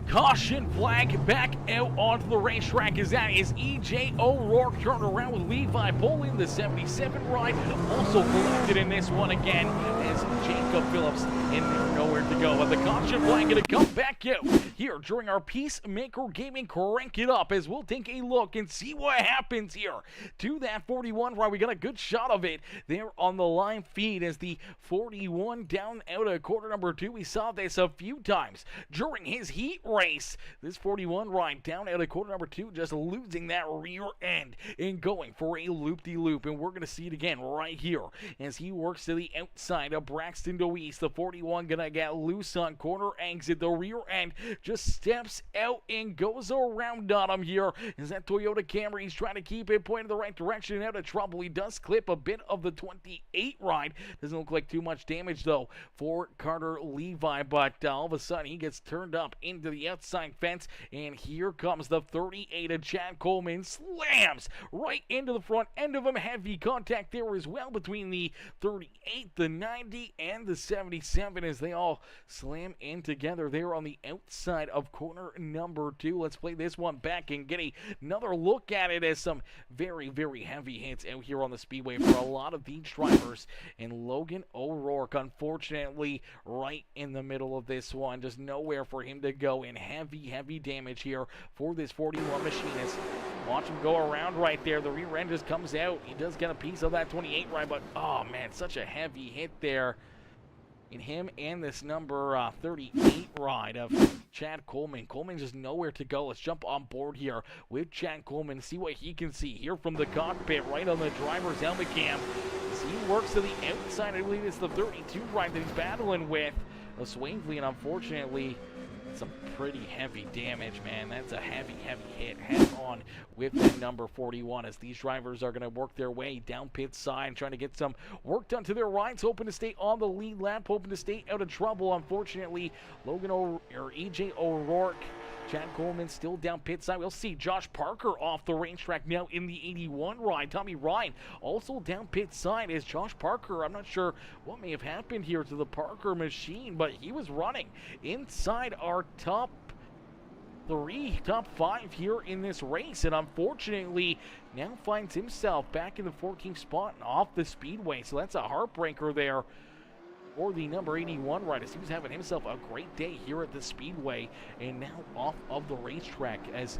B: Caution flag back out onto the racetrack, as that is E.J. O'Rourke turned around with Levi Bowling, the 77 ride, also collected in this one again, as Jacob Phillips in there, nowhere to go. But the caution flag going to come back out here during our Peacemaker Gaming Crank It Up, as we'll take a look and see what happens here to that 41 ride. We got a good shot of it there on the live feed as the 41 down out of quarter number 2. We saw this a few times during his heat race. This 41 ride ride down out of corner number 2, just losing that rear end and going for a loop-de-loop. And we're going to see it again right here as he works to the outside of Braxton Deweese. The 41 going to get loose on corner exit. The rear end just steps out and goes around on him here as that Toyota Camry, he's trying to keep it pointed the right direction and out of trouble. He does clip a bit of the 28 ride. Doesn't look like too much damage though for Carter Levi, but all of a sudden he gets turned up into the outside fence, and here comes the 38 of Chad Coleman, slams right into the front end of him. Heavy contact there as well between the 38, the 90, and the 77 as they all slam in together there on the outside of corner number 2. Let's play this one back and get another look at it as some very, very heavy hits out here on the speedway for a lot of these drivers. And Logan O'Rourke, unfortunately, right in the middle of this one. Just nowhere for him to go, and heavy, heavy damage here for this 41 machinist. Watch him go around right there. The rear end just comes out. He does get a piece of that 28 ride, but oh man, such a heavy hit there in him and this number 38 ride of Chad Coleman. Coleman just nowhere to go. Let's jump on board here with Chad Coleman, see what he can see here from the cockpit right on the driver's helmet cam. As he works to the outside, I believe it's the 32 ride that he's battling with Swavely, and unfortunately some pretty heavy damage, man. That's a heavy, heavy hit head on with that number 41 as these drivers are going to work their way down pit side, trying to get some work done to their rides, hoping to stay on the lead lap, hoping to stay out of trouble. Unfortunately, EJ O'Rourke, Chad Coleman still down pit side. We'll see Josh Parker off the racetrack now in the 81 ride. Tommy Ryan also down pit side as Josh Parker, I'm not sure what may have happened here to the Parker machine, but he was running inside our top 5 here in this race, and unfortunately now finds himself back in the 14th spot and off the speedway. So that's a heartbreaker there for the number 81 rider. He was having himself a great day here at the speedway, and now off of the racetrack as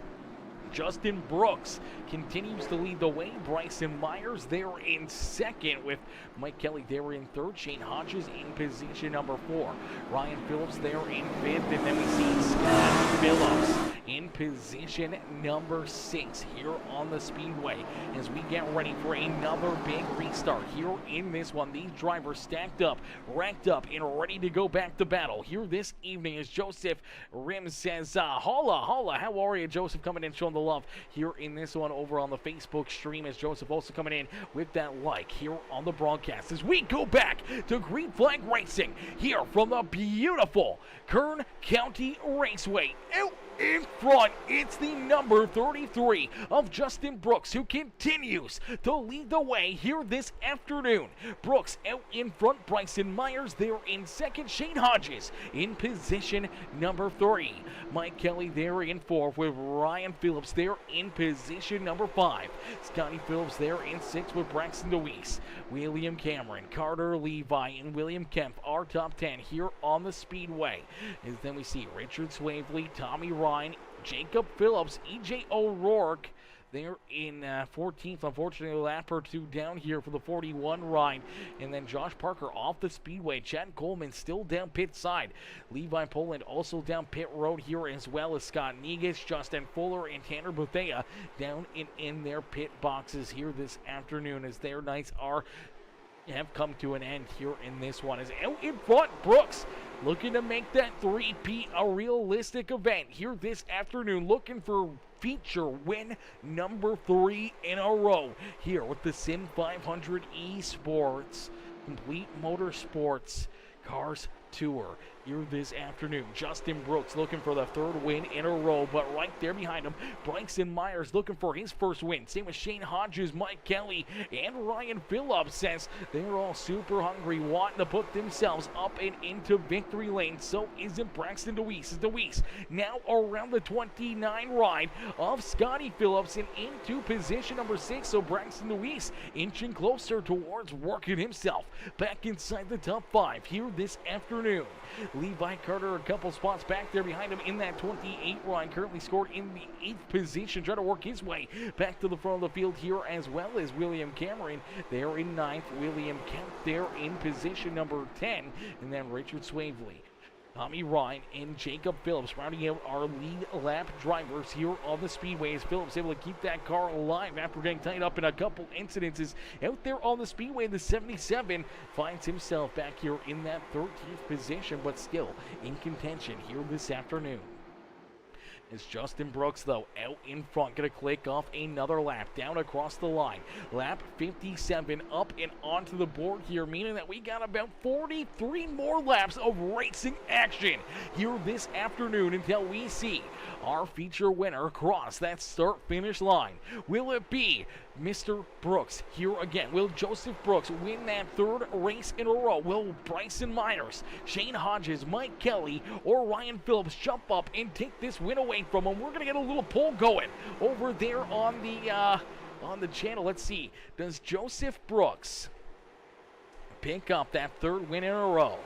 B: Justin Brooks continues to lead the way. Bryson Myers there in second, with Mike Kelly there in third. Shane Hodges in position number 4. Ryan Phillips there in fifth, and then we see Scott Phillips in position number 6 here on the speedway as we get ready for another big restart here in this one. These drivers stacked up, racked up, and ready to go back to battle here this evening as Joseph Rims says, holla, holla, how are you, Joseph, coming in showing the love here in this one over on the Facebook stream, as Joseph also coming in with that like here on the broadcast as we go back to Green Flag Racing here from the beautiful Kern County Raceway. Out in front, it's the number 33 of Justin Brooks, who continues to lead the way here this afternoon. Brooks out in front, Bryson Myers there in second, Shane Hodges in position number 3. Mike Kelly there in 4th, with Ryan Phillips there in position number 5. Scotty Phillips there in 6th with Braxton Deweese. William Cameron, Carter Levi, and William Kemp are top 10 here on the speedway. And then we see Richard Swavely, Tommy Ryan, Jacob Phillips, EJ O'Rourke there in 14th. Unfortunately, a lap or 2 down here for the 41 ride. And then Josh Parker off the speedway. Chad Coleman still down pit side. Levi Poland also down pit road here, as well as Scott Negus, Justin Fuller, and Tanner Bethea down in their pit boxes here this afternoon, as their nights have come to an end here in this one. As out in front, Brooks looking to make that 3-peat a realistic event here this afternoon, looking for feature win number 3 in a row here with the SIM500 Esports Complete Motorsports Cars Tour here this afternoon. Justin Brooks looking for the 3rd win in a row, but right there behind him, Bryson Myers looking for his 1st win. Same with Shane Hodges, Mike Kelly, and Ryan Phillips, says they're all super hungry, wanting to put themselves up and into victory lane. So isn't Braxton Deweese. Deweese now around the 29 ride of Scotty Phillips and into position number 6. So Braxton Deweese inching closer towards working himself back inside the top 5 here this afternoon. Levi Carter a couple spots back there behind him in that 28 ride, currently scored in the 8th position, trying to work his way back to the front of the field here, as well as William Cameron there in 9th, William Kemp there in position number 10, and then Richard Swavely Tommy Ryan and Jacob Phillips rounding out our lead lap drivers here on the speedway, as Phillips able to keep that car alive after getting tied up in a couple incidences out there on the speedway. The 77 finds himself back here in that 13th position, but still in contention here this afternoon. It's Justin Brooks, though, out in front, going to click off another lap down across the line. Lap 57 up and onto the board here, meaning that we got about 43 more laps of racing action here this afternoon until we see our feature winner cross that start-finish line. Will it be Mr. Brooks here again? Will Joseph Brooks win that third race in a row? Will Bryson Myers, Shane Hodges, Mike Kelly, or Ryan Phillips jump up and take this win away from him? We're going to get a little poll going over there on the channel. Let's see. Does Joseph Brooks pick up that third win in a row?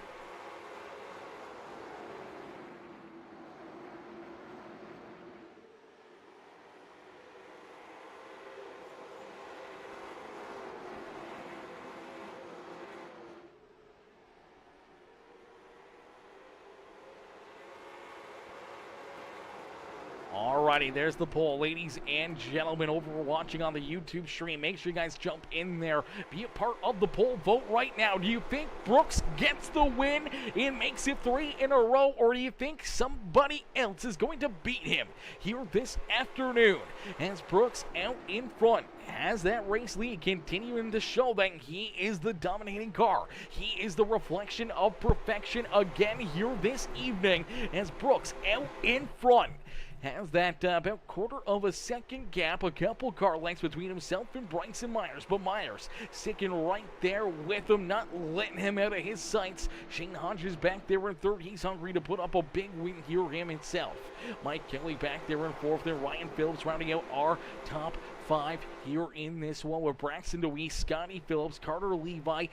B: Alrighty, there's the poll, ladies and gentlemen, over watching on the YouTube stream. Make sure you guys jump in there, be a part of the poll, vote right now. Do you think Brooks gets the win and makes it 3 in a row, or do you think somebody else is going to beat him here this afternoon? As Brooks out in front has that race lead, continuing to show that he is the dominating car. He is the reflection of perfection again here this evening, as Brooks out in front has that about quarter of a second gap, a couple car lengths between himself and Bryson Myers, but Myers sticking right there with him, not letting him out of his sights. Shane Hodges back there in third. He's hungry to put up a big win here himself. Mike Kelly back there in fourth, and Ryan Phillips rounding out our top 5 here in this one, with Braxton DeWeese, Scotty Phillips, Carter Levi,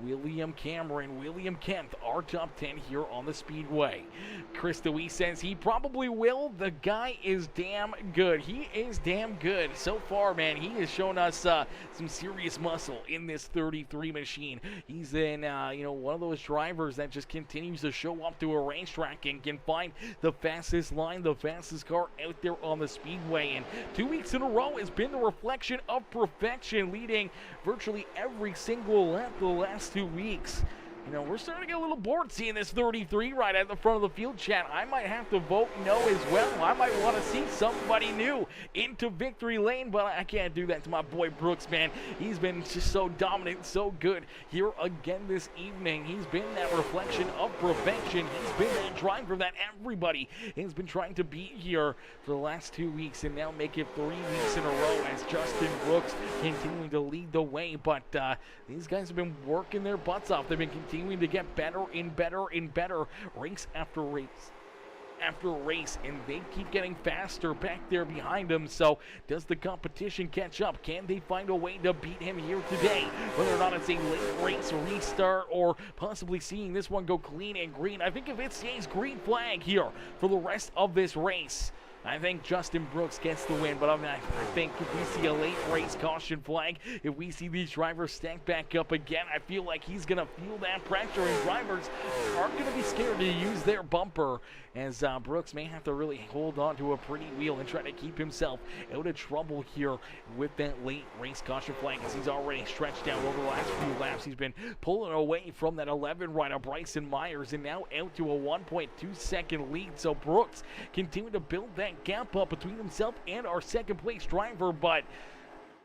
B: William Cameron, William Kemp, our top 10 here on the speedway. Chris DeWeese says he probably will. The guy is damn good. He is damn good. So far, man, he has shown us some serious muscle in this 33 machine. He's in, one of those drivers that just continues to show up to a racetrack and can find the fastest line, the fastest car out there on the speedway. And 2 weeks in a row has been the reflection of perfection, leading virtually every single lap the last 2 weeks. We're starting to get a little bored seeing this 33 right at the front of the field, chat. I might have to vote no as well. I might want to see somebody new into victory lane, but I can't do that to my boy Brooks, man. He's been just so dominant, so good here again this evening. He's been that reflection of perfection. He's been that driver that everybody has been trying to beat here for the last 2 weeks, and now make it 3 weeks in a row as Justin Brooks continuing to lead the way. But these guys have been working their butts off. They've been continuing to get better and better and better, race after race after race, and they keep getting faster back there behind him. So does the competition catch up? Can they find a way to beat him here today? Whether or not it's a late race restart or possibly seeing this one go clean and green, I think if it stays green flag here for the rest of this race, I think Justin Brooks gets the win. But I think if we see a late race caution flag, if we see these drivers stack back up again, I feel like he's going to feel that pressure, and drivers aren't going to be scared to use their bumper, as Brooks may have to really hold on to a pretty wheel and try to keep himself out of trouble here with that late race caution flag, as he's already stretched out over the last few laps. He's been pulling away from that 11 rider Bryson Myers, and now out to a 1.2 second lead. So Brooks continuing to build that gap up between himself and our second place driver, but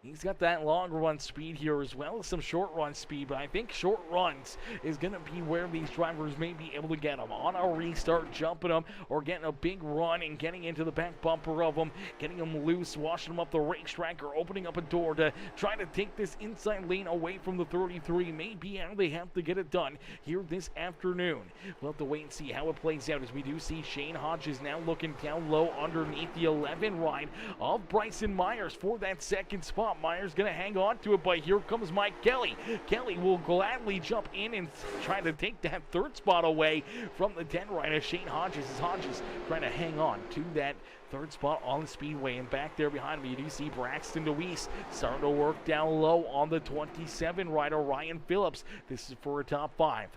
B: he's got that long run speed here as well as some short run speed. But I think short runs is going to be where these drivers may be able to get them on a restart, jumping them, or getting a big run and getting into the back bumper of them, getting them loose, washing them up the racetrack, or opening up a door to try to take this inside lane away from the 33. Maybe how they have to get it done here this afternoon. We'll have to wait and see how it plays out, as we do see Shane Hodges now looking down low underneath the 11 ride of Bryson Myers for that second spot. Myers going to hang on to it, but here comes Mike Kelly. Kelly will gladly jump in and try to take that third spot away from the 10 rider Shane Hodges, as Hodges trying to hang on to that third spot on the speedway. And back there behind me, you do see Braxton DeWeese starting to work down low on the 27 rider Ryan Phillips. This is for a top 5.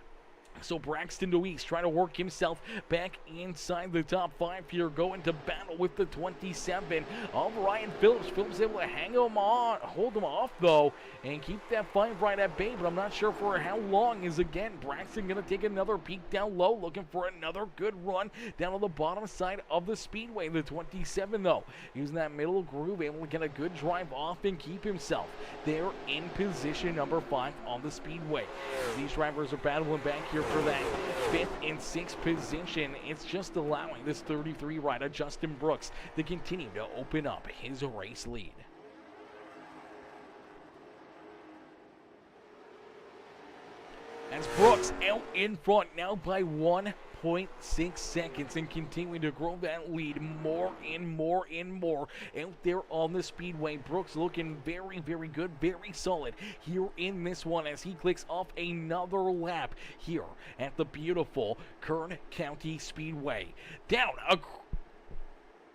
B: So Braxton Deweese trying to work himself back inside the top 5 here, going to battle with the 27 of Ryan Phillips. Phillips able to hang him on, hold him off though, and keep that fight right at bay, but I'm not sure for how long. Is again Braxton going to take another peek down low, looking for another good run down on the bottom side of the speedway. The 27 though, using that middle groove, able to get a good drive off and keep himself there in position number 5 on the speedway. These drivers are battling back here for that 5th and 6th position. It's just allowing this 33 rider Justin Brooks to continue to open up his race lead. As Brooks out in front now by 1.6 seconds and continuing to grow that lead more and more and more out there on the speedway. Brooks looking very, very good, very solid here in this one as he clicks off another lap here at the beautiful Kern County Speedway. Down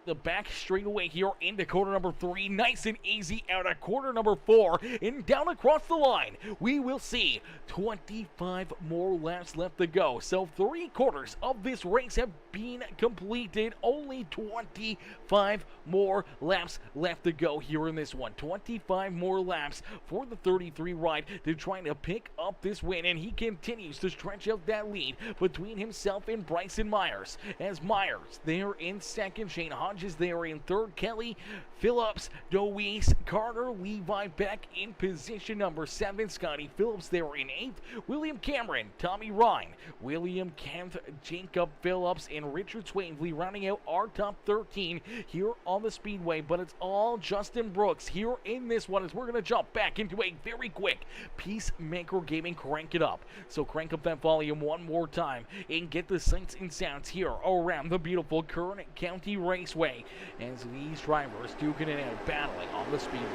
B: the back straightaway here into corner number 3, nice and easy out of corner number 4 and down across the line. We will see 25 more laps left to go. So 3/4 of this race have been completed. Only 25 more laps left to go here in this one. 25 more laps for the 33 ride to try to pick up this win, and he continues to stretch out that lead between himself and Bryson Myers. As Myers there in second, Shane Hodges there in third, Kelly, Phillips, Deweese, Carter, Levi back in position number 7, Scotty Phillips there in 8th, William Cameron, Tommy Ryan, William Kemp, Jacob Phillips, and Richard Swainley rounding out our top 13 here on the speedway. But it's all Justin Brooks here in this one as we're going to jump back into a very quick Peacemaker Gaming Crank It Up. So crank up that volume one more time and get the sights and sounds here around the beautiful Kern County Raceway as these drivers duking it out, battling on the speedway.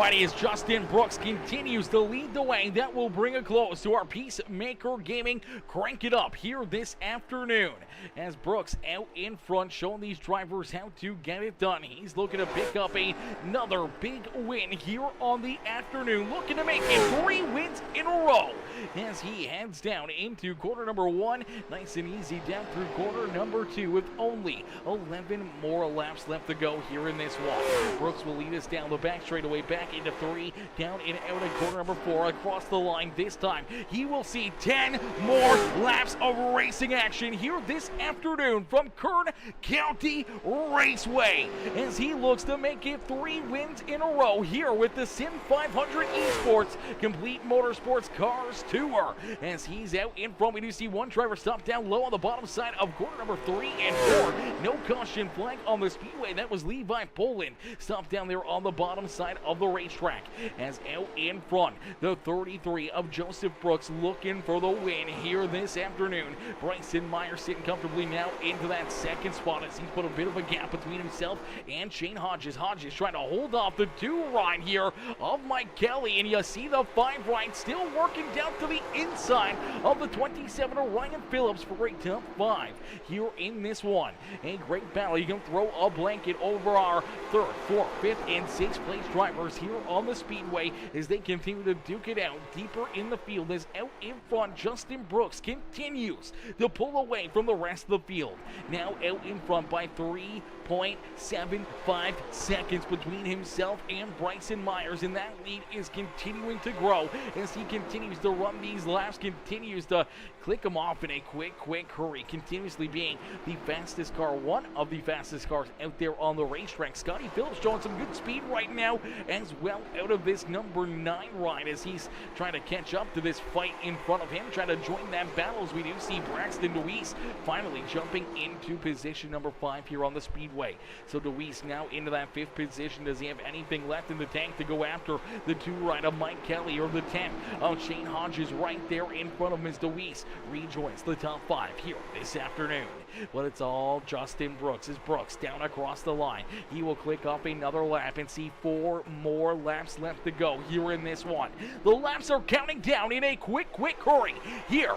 B: righty as Justin Brooks continues to lead the way. That will bring a close to our Peacemaker Gaming Crank It Up here this afternoon. As Brooks out in front, showing these drivers how to get it done. He's looking to pick up another big win here on the afternoon. Looking to make it 3 wins in a row as he heads down into quarter number 1. Nice and easy down through quarter number 2 with only 11 more laps left to go here in this one. Brooks will lead us down the back straightaway, back into 3, down and out at quarter number 4, across the line this time. He will see 10 more laps of racing action here this afternoon from Kern County Raceway as he looks to make it 3 wins in a row here with the SIM500 Esports Complete Motorsports Cars Tour. As he's out in front, we do see one driver stop down low on the bottom side of quarter number 3 and 4. No caution flag on the speedway. That was Levi Poland. Stopped down there on the bottom side of the racetrack. As out in front, the 33 of Joseph Brooks looking for the win here this afternoon. Bryson Meyer sitting comfortably now into that second spot as he's put a bit of a gap between himself and Shane Hodges. Hodges trying to hold off the 2 right here of Mike Kelly, and you see the 5 right still working down to the inside of the 27 of Ryan Phillips for a top 5 here in this one. A great battle. You can throw a blanket over our 3rd, 4th, 5th, and 6th place drivers here on the speedway as they continue to duke it out deeper in the field. As out in front, Justin Brooks continues to pull away from the rest of the field. Now out in front by 3.75 seconds between himself and Bryson Myers, and that lead is continuing to grow as he continues to run these laps, continues to click them off in a quick hurry, continuously being the fastest car, one of the fastest cars out there on the racetrack. Scotty Phillips showing some good speed right now as well out of this number 9 ride as he's trying to catch up to this fight in front of him, trying to join that battle as we do see Braxton Deweese finally jumping into position number 5 here on the speedway. So Deweese now into that 5th position. Does he have anything left in the tank to go after the 2 right of Mike Kelly, or the 10 of Shane Hodges right there in front of Ms. Deweese? Rejoins the top 5 here this afternoon. But it's all Justin Brooks. As Brooks down across the line, he will click up another lap and see 4 more laps left to go here in this one. The laps are counting down in a quick hurry here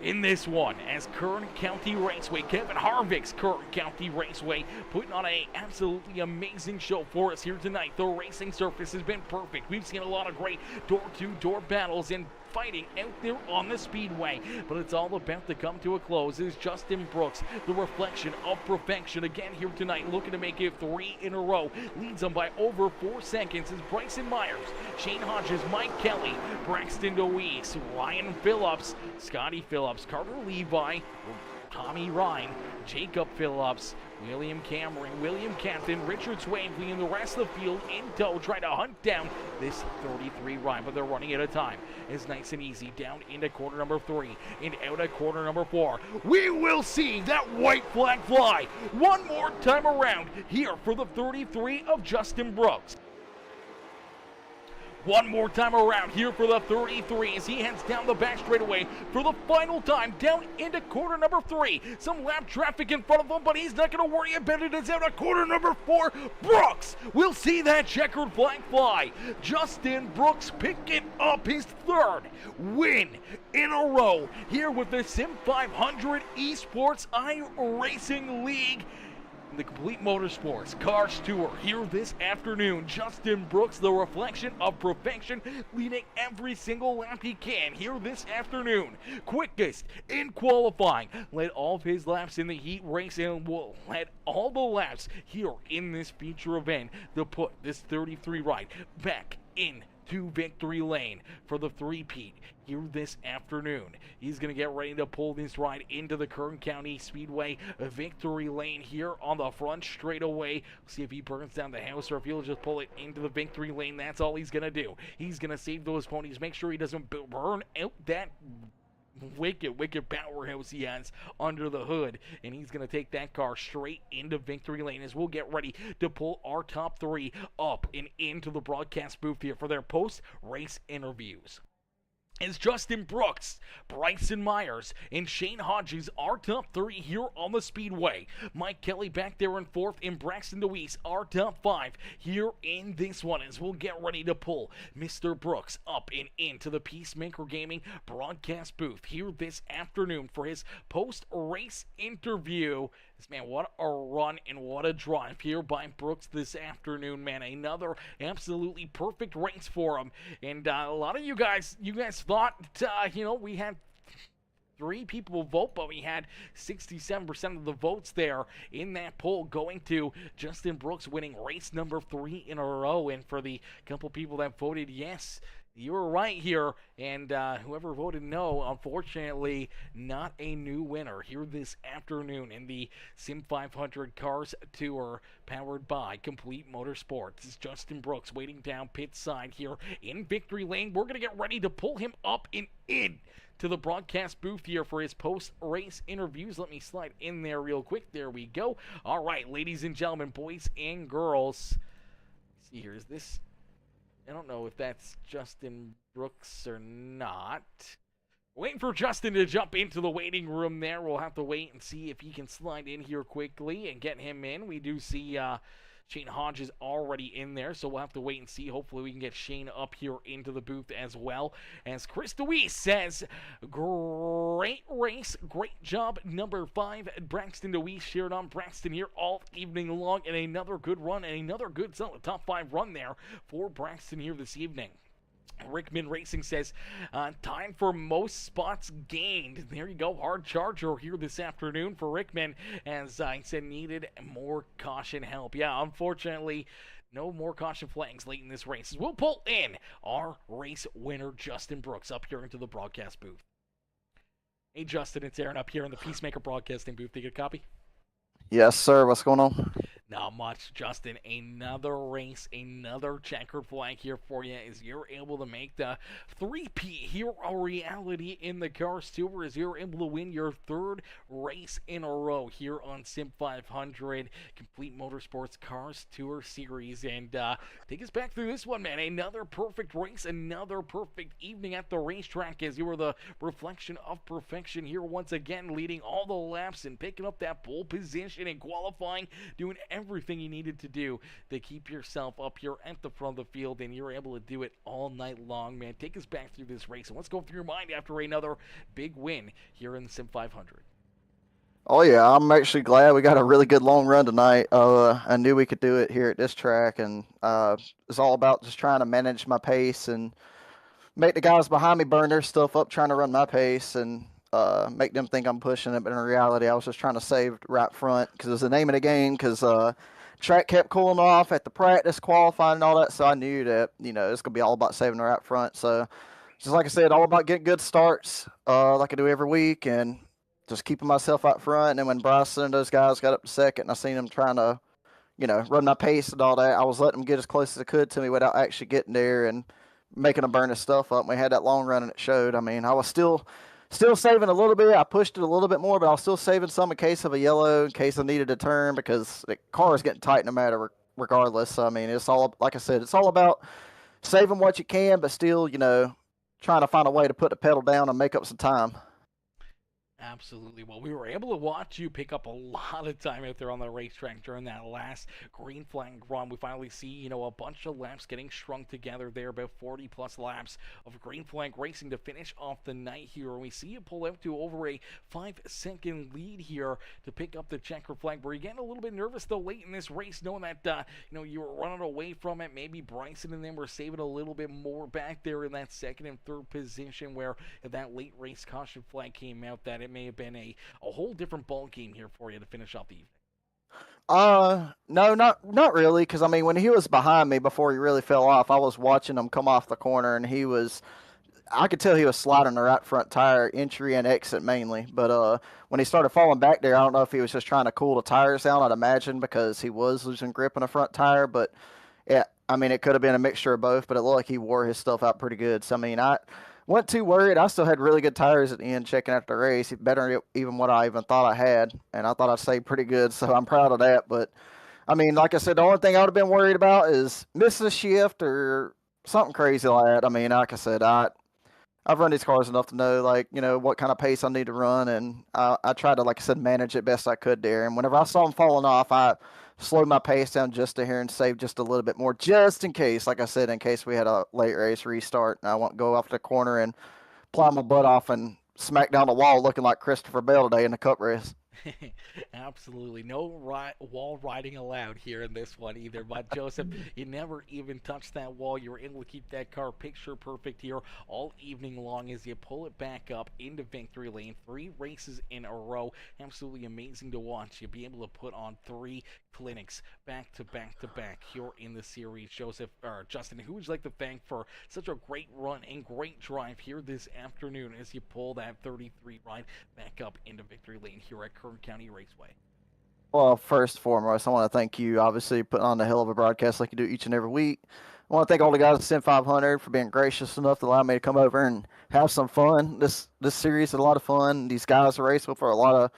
B: in this one as Kern County Raceway, Kevin Harvicks Kern County Raceway, putting on a absolutely amazing show for us here tonight. The racing surface has been perfect. We've seen a lot of great door-to-door battles and fighting out there on the speedway, but it's all about to come to a close. Is Justin Brooks, the reflection of perfection again here tonight, looking to make it 3 in a row. Leads them by over 4 seconds as Bryson Myers, Shane Hodges, Mike Kelly, Braxton Deweese, Ryan Phillips, Scotty Phillips, Carter Levi, Tommy Ryan, Jacob Phillips, William Cameron, William Captain, Richard Swankley, and the rest of the field in tow, trying to hunt down this 33 ride, but they're running out of time. It's nice and easy down into quarter number 3 and out at quarter number 4. We will see that white flag fly one more time around here for the 33 of Justin Brooks. One more time around here for the 33 as he heads down the back straightaway for the final time down into quarter number 3. Some lap traffic in front of him, but he's not going to worry about it. It's out at quarter number 4. Brooks will see that checkered flag fly. Justin Brooks picking up his 3rd win in a row here with the SIM500 Esports iRacing League. The Complete Motorsports Cars Tour here this afternoon. Justin Brooks, the reflection of perfection, leading every single lap he can here this afternoon. Quickest in qualifying, led all of his laps in the heat race, and will lead all the laps here in this feature event to put this 33 ride back in to victory lane for the 3-peat here this afternoon. He's going to get ready to pull this ride into the Kern County Speedway victory lane here on the front straightaway. See if he burns down the house or if he'll just pull it into the victory lane. That's all he's going to do. He's going to save those ponies, make sure he doesn't burn out that wicked powerhouse he has under the hood, and he's going to take that car straight into victory lane as we'll get ready to pull our top 3 up and into the broadcast booth here for their post-race interviews. is Justin Brooks, Bryson Myers, and Shane Hodges are top 3 here on the Speedway. Mike Kelly back there in 4th, and Braxton DeWeese are top 5 here in this one as we'll get ready to pull Mr. Brooks up and into the Peacemaker Gaming broadcast booth here this afternoon for his post-race interview. Man, what a run and what a drive here by Brooks this afternoon, man. Another absolutely perfect race for him. And a lot of you guys thought, we had 3 people vote, but we had 67% of the votes there in that poll going to Justin Brooks winning race number 3 in a row. And for the couple people that voted yes, you were right here, and whoever voted no, unfortunately, not a new winner here this afternoon in the SIM500 Cars Tour powered by Complete Motorsports. It's Justin Brooks waiting down pit side here in victory lane. We're going to get ready to pull him up and in to the broadcast booth here for his post-race interviews. Let me slide in there real quick. There we go. All right, ladies and gentlemen, boys and girls. Let's see here, is this... I don't know if that's Justin Brooks or not. Waiting for Justin to jump into the waiting room there. We'll have to wait and see if he can slide in here quickly and get him in. We do see Shane Hodges already in there, so we'll have to wait and see. Hopefully we can get Shane up here into the booth as well. As Chris DeWeese says, great race, great job. Number 5, Braxton DeWeese shared on Braxton here all evening long, and another good run and another good solid top 5 run there for Braxton here this evening. Rickman Racing says, time for most spots gained. There you go, hard charger here this afternoon for Rickman, as I said, needed more caution help. Yeah, unfortunately, no more caution flags late in this race. We'll pull in our race winner, Justin Brooks, up here into the broadcast booth. Hey, Justin, it's Aaron up here in the Peacemaker broadcasting booth. Do you get a copy?
C: Yes, sir. What's going on?
B: Not much, Justin. Another race, another checkered flag here for you as you're able to make the 3P here a reality in the Cars Tour as you're able to win your 3rd race in a row here on SIM500 Complete Motorsports Cars Tour Series. And take us back through this one, man. Another perfect race, another perfect evening at the racetrack as you were the reflection of perfection here once again, leading all the laps and picking up that pole position and qualifying, doing everything you needed to do to keep yourself up here at the front of the field, and you're able to do it all night long, man. Take us back through this race and what's going through your mind after another big win here in the SIM500.
C: Oh, yeah. I'm actually glad we got a really good long run tonight. I knew we could do it here at this track, and it's all about just trying to manage my pace and make the guys behind me burn their stuff up, trying to run my pace and make them think I'm pushing it. But in reality, I was just trying to save right front because it was the name of the game, because track kept cooling off at the practice, qualifying and all that. So I knew that, it's going to be all about saving the right front. So just like I said, all about getting good starts like I do every week and just keeping myself out front. And then when Bryson and those guys got up to second and I seen them trying to, run my pace and all that, I was letting them get as close as they could to me without actually getting there and making them burn his stuff up. And we had that long run and it showed. I mean, I was still saving a little bit. I pushed it a little bit more, but I was still saving some in case of a yellow, in case I needed to turn, because the car is getting tight no matter regardless. I mean, it's all, like I said, it's all about saving what you can, but still, trying to find a way to put the pedal down and make up some time.
B: Absolutely. Well, we were able to watch you pick up a lot of time out there on the racetrack during that last green flag run. We finally see, a bunch of laps getting strung together there, about 40-plus laps of green flag racing to finish off the night here. And we see you pull out to over a 5-second lead here to pick up the checker flag. Were you getting a little bit nervous, though, late in this race, knowing that, you were running away from it? Maybe Bryson and them were saving a little bit more back there in that second and third position, where if that late race caution flag came out, that it may have been a whole different ball game here for you to finish off the evening.
C: No, not really, because I mean, when he was behind me before he really fell off, I was watching him come off the corner, and I could tell he was sliding the right front tire, entry and exit mainly. But when he started falling back there, I don't know if he was just trying to cool the tires down, I'd imagine, because he was losing grip on the front tire. But yeah, I mean, it could have been a mixture of both, but it looked like he wore his stuff out pretty good. So I mean, I wasn't too worried. I still had really good tires at the end checking out the race, better even what I even thought I had, and I thought I stayed pretty good, so I'm proud of that. But I mean, like I said, the only thing I would have been worried about is missing a shift or something crazy like that. I mean, like I said, I I've run these cars enough to know, like, what kind of pace I need to run, and I try to, like I said, manage it best I could there. And whenever I saw them falling off, I slowed my pace down just to here and save just a little bit more, just in case, like I said, in case we had a late race restart, and I won't go off the corner and plow my butt off and smack down the wall looking like Christopher Bell today in the cup race.
B: Absolutely. No wall riding allowed here in this one either. But Joseph, you never even touched that wall. You were able to keep that car picture perfect here all evening long as you pull it back up into victory lane. 3 races in a row. Absolutely amazing to watch. You'll be able to put on 3 clinics back to back to back here in the series. Joseph, or Justin, who would you like to thank for such a great run and great drive here this afternoon as you pull that 33 ride back up into victory lane here at Kern County Raceway?
C: Well, first and foremost, I want to thank you, obviously, putting on a hell of a broadcast like you do each and every week. I want to thank all the guys at SIM500 for being gracious enough to allow me to come over and have some fun. This series is a lot of fun. These guys are race with are a lot of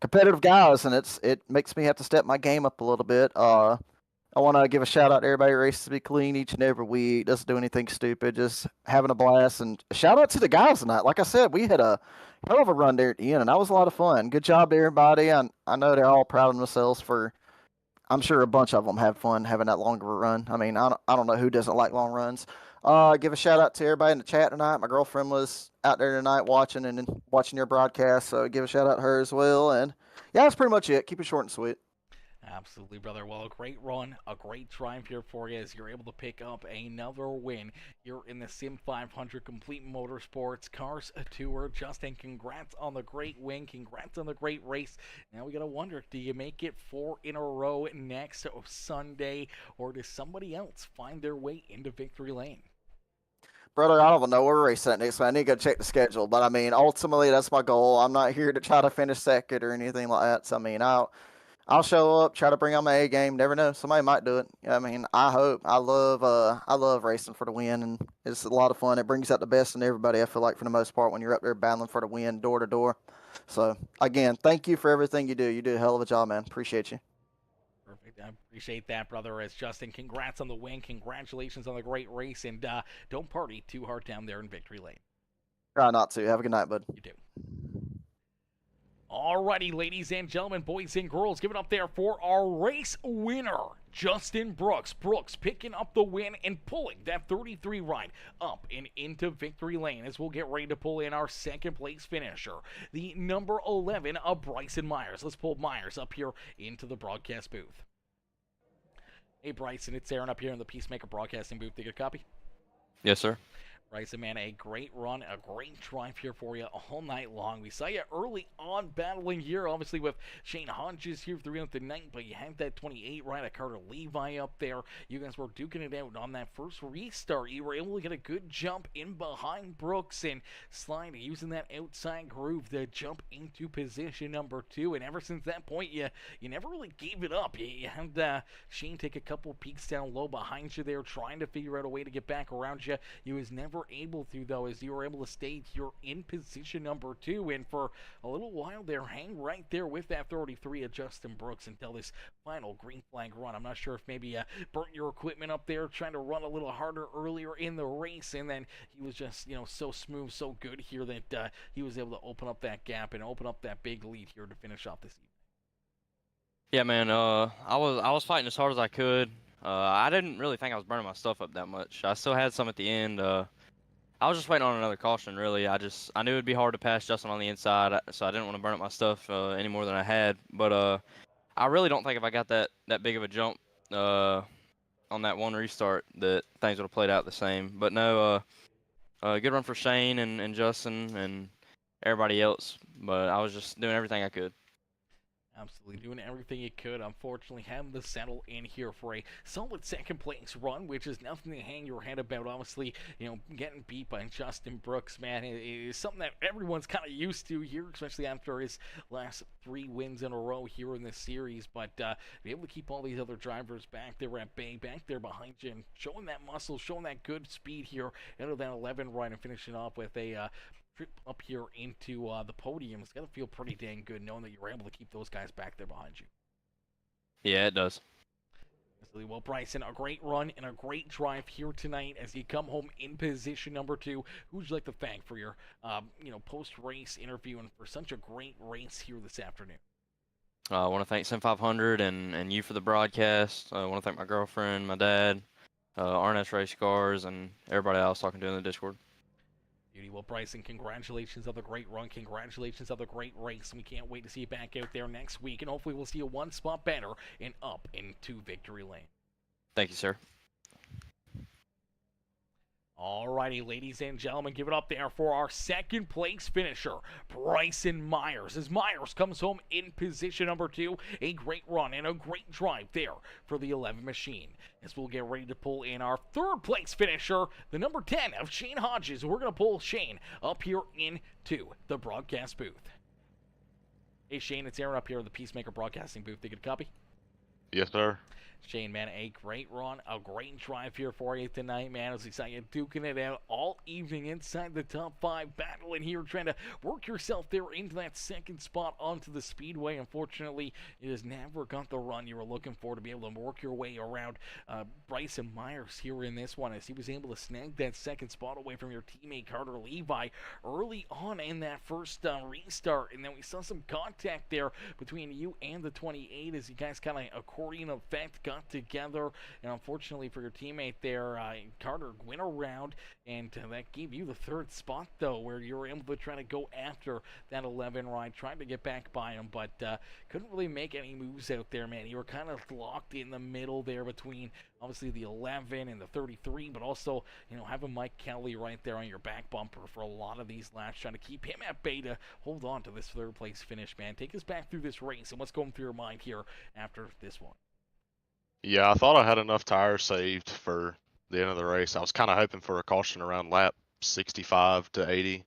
C: competitive guys, and it makes me have to step my game up a little bit. I want to give a shout out to everybody who races to be clean each and every week, doesn't do anything stupid, just having a blast. And shout out to the guys tonight. Like I said, we had a hell of a run there at the end, and that was a lot of fun. Good job to everybody. I know they're all proud of themselves for. I'm sure a bunch of them have fun having that longer run. I mean, I don't know who doesn't like long runs. Give a shout out to everybody in the chat tonight. My girlfriend was out there tonight watching and watching your broadcast, so give a shout out to her as well. And yeah, that's pretty much it. Keep it short and sweet.
B: Absolutely, brother. Well, a great run, a great drive here for you as you're able to pick up another win here in the SIM500 Complete Motorsports Cars Tour. Justin, congrats on the great win. Congrats on the great race. Now we got to wonder, do you make it 4 in a row next Sunday, or does somebody else find their way into victory lane?
C: Brother, I don't even know where we're racing at next week. I need to go check the schedule. But I mean, ultimately, that's my goal. I'm not here to try to finish second or anything like that. So I mean, I'll show up, try to bring on my A game. Never know, somebody might do it. I mean, I hope. I love racing for the win, and it's a lot of fun. It brings out the best in everybody. I feel like for the most part when you're up there battling for the win, door to door. So again, thank you for everything you do. You do a hell of a job, man. Appreciate you.
B: Perfect. I appreciate that, brother. As Justin, congrats on the win. Congratulations on the great race, and don't party too hard down there in victory lane.
C: Try not to. Have a good night, bud.
B: You do. Alrighty, ladies and gentlemen, boys and girls, give it up there for our race winner, Justin Brooks. Brooks picking up the win and pulling that 33 ride up and into victory lane as we'll get ready to pull in our second place finisher, the number 11 of Bryson Myers. Let's pull Myers up here into the broadcast booth. Hey, Bryson, it's Aaron up here in the Peacemaker broadcasting booth. Did you get a copy?
D: Yes, sir.
B: Bryson, man, a great run, a great drive here for you all night long. We saw you early on battling here, obviously with Shane Hodges here throughout the night, but you had that 28 ride of Carter Levi up there. You guys were duking it out on that first restart. You were able to get a good jump in behind Brooks and slide using that outside groove to jump into position number 2. And ever since that point, you never really gave it up. You had Shane take a couple peaks down low behind you there, trying to figure out a way to get back around you. He was never able to, though, as you were able to stay here in position number 2, and for a little while there, hang right there with that 33 of Justin Brooks until this final green flag run. I'm not sure if maybe burnt your equipment up there trying to run a little harder earlier in the race, and then he was just, so smooth, so good here that he was able to open up that gap and open up that big lead here to finish off this evening.
D: Yeah, man. I was fighting as hard as I could. I didn't really think I was burning my stuff up that much. I still had some at the end. I was just waiting on another caution, really. I knew it'd be hard to pass Justin on the inside, so I didn't want to burn up my stuff any more than I had. But I really don't think if I got that big of a jump on that one restart that things would have played out the same. But no, good run for Shane and Justin and everybody else. But I was just doing everything I could.
B: Absolutely doing everything you could. Unfortunately, having to settle in here for a solid second place run, which is nothing to hang your head about. Obviously, getting beat by Justin Brooks, man, is something that everyone's kind of used to here, especially after his last 3 wins in a row here in this series. But be able to keep all these other drivers back there at bay, back there behind you, and showing that muscle, showing that good speed here into that 11 run and finishing off with a trip up here into the podium. It's got to feel pretty dang good knowing that you were able to keep those guys back there behind you.
D: Yeah, it does.
B: Well, Bryson, a great run and a great drive here tonight as you come home in position number 2. Who would you like to thank for your, post-race interview and for such a great race here this afternoon?
D: I want to thank SIM500 and you for the broadcast. I want to thank my girlfriend, my dad, RNS Race Cars, and everybody else talking to in the Discord.
B: Beauty. Well, Bryson, congratulations on the great run. Congratulations on the great race. We can't wait to see you back out there next week, and hopefully we'll see you one spot better and up into victory lane.
D: Thank you, sir.
B: Alrighty, ladies and gentlemen, give it up there for our second place finisher, Bryson Myers. As Myers comes home in position number 2, a great run and a great drive there for the 11 machine. As we'll get ready to pull in our third place finisher, the number 10 of Shane Hodges. We're going to pull Shane up here into the broadcast booth. Hey Shane, it's Aaron up here in the Peacemaker Broadcasting booth. They get a copy?
E: Yes, sir.
B: Shane, man, a great run, a great drive here for you tonight, man. As you duking it out all evening inside the top 5, battling here, trying to work yourself there into that second spot onto the speedway. Unfortunately, it has never got the run you were looking for to be able to work your way around Bryson Myers here in this one, as he was able to snag that second spot away from your teammate Carter Levi early on in that first restart. And then we saw some contact there between you and the 28 as you guys kind of accordion effect got together, and unfortunately for your teammate there, Carter went around, and that gave you the third spot though, where you were able to try to go after that 11 ride, trying to get back by him, but couldn't really make any moves out there, man. You were kind of locked in the middle there between obviously the 11 and the 33, but also, having Mike Kelly right there on your back bumper for a lot of these laps, trying to keep him at bay to hold on to this third place finish, man. Take us back through this race and what's going through your mind here after this one.
E: Yeah, I thought I had enough tires saved for the end of the race. I was kind of hoping for a caution around lap 65 to 80,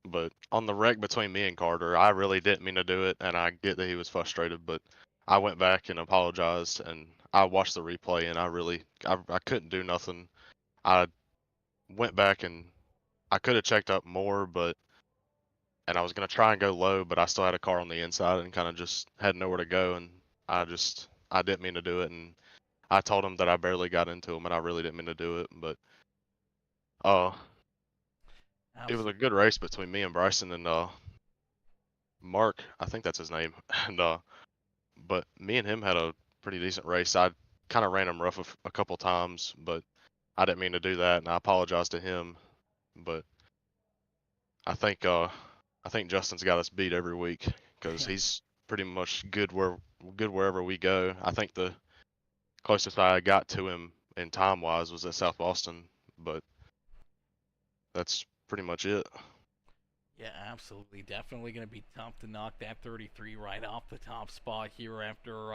E: but on the wreck between me and Carter, I really didn't mean to do it, and I get that he was frustrated, but I went back and apologized, and I watched the replay, and I couldn't do nothing. I went back and I could have checked up more, and I was going to try and go low, but I still had a car on the inside and kind of just had nowhere to go, and I didn't mean to do it, and I told him that I barely got into him, and I really didn't mean to do it, but it was a good race between me and Bryson and Mark, I think that's his name, and but me and him had a pretty decent race. I kind of ran him rough a couple times, but I didn't mean to do that, and I apologized to him, but I think Justin's got us beat every week because he's pretty much good wherever we go. I think the closest I got to him in time-wise was at South Boston, but that's pretty much it.
B: Yeah, absolutely. Definitely going to be tough to knock that 33 right off the top spot here after,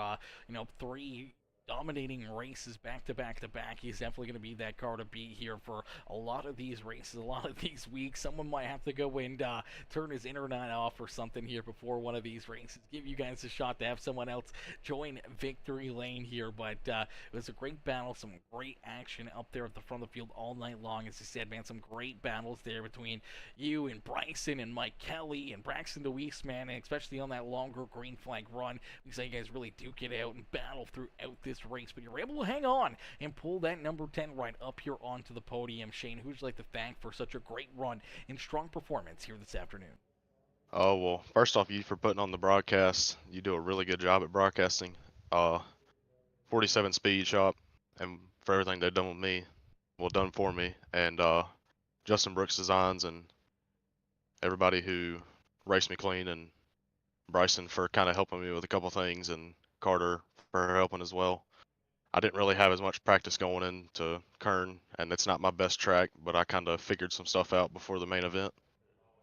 B: 3 dominating races back to back to back. He's definitely going to be that car to beat here for a lot of these races, a lot of these weeks. Someone might have to go and turn his internet off or something here before one of these races. Give you guys a shot to have someone else join victory lane here. But it was a great battle, some great action up there at the front of the field all night long. As I said, man, some great battles there between you and Bryson and Mike Kelly and Braxton DeWeese, man, and especially on that longer green flag run. We saw you guys really duke it out and battle throughout this race, but you're able to hang on and pull that number 10 right up here onto the podium. Shane, who'd you like to thank for such a great run and strong performance here this afternoon?
E: Oh, well, first off, you for putting on the broadcast. You do a really good job at broadcasting. 47 Speed Shop, and for everything they've done with me, done for me, and Justin Brooks Designs, and everybody who raced me clean, and Bryson for kind of helping me with a couple things, and Carter for helping as well. I didn't really have as much practice going into Kern, and it's not my best track, but I kind of figured some stuff out before the main event,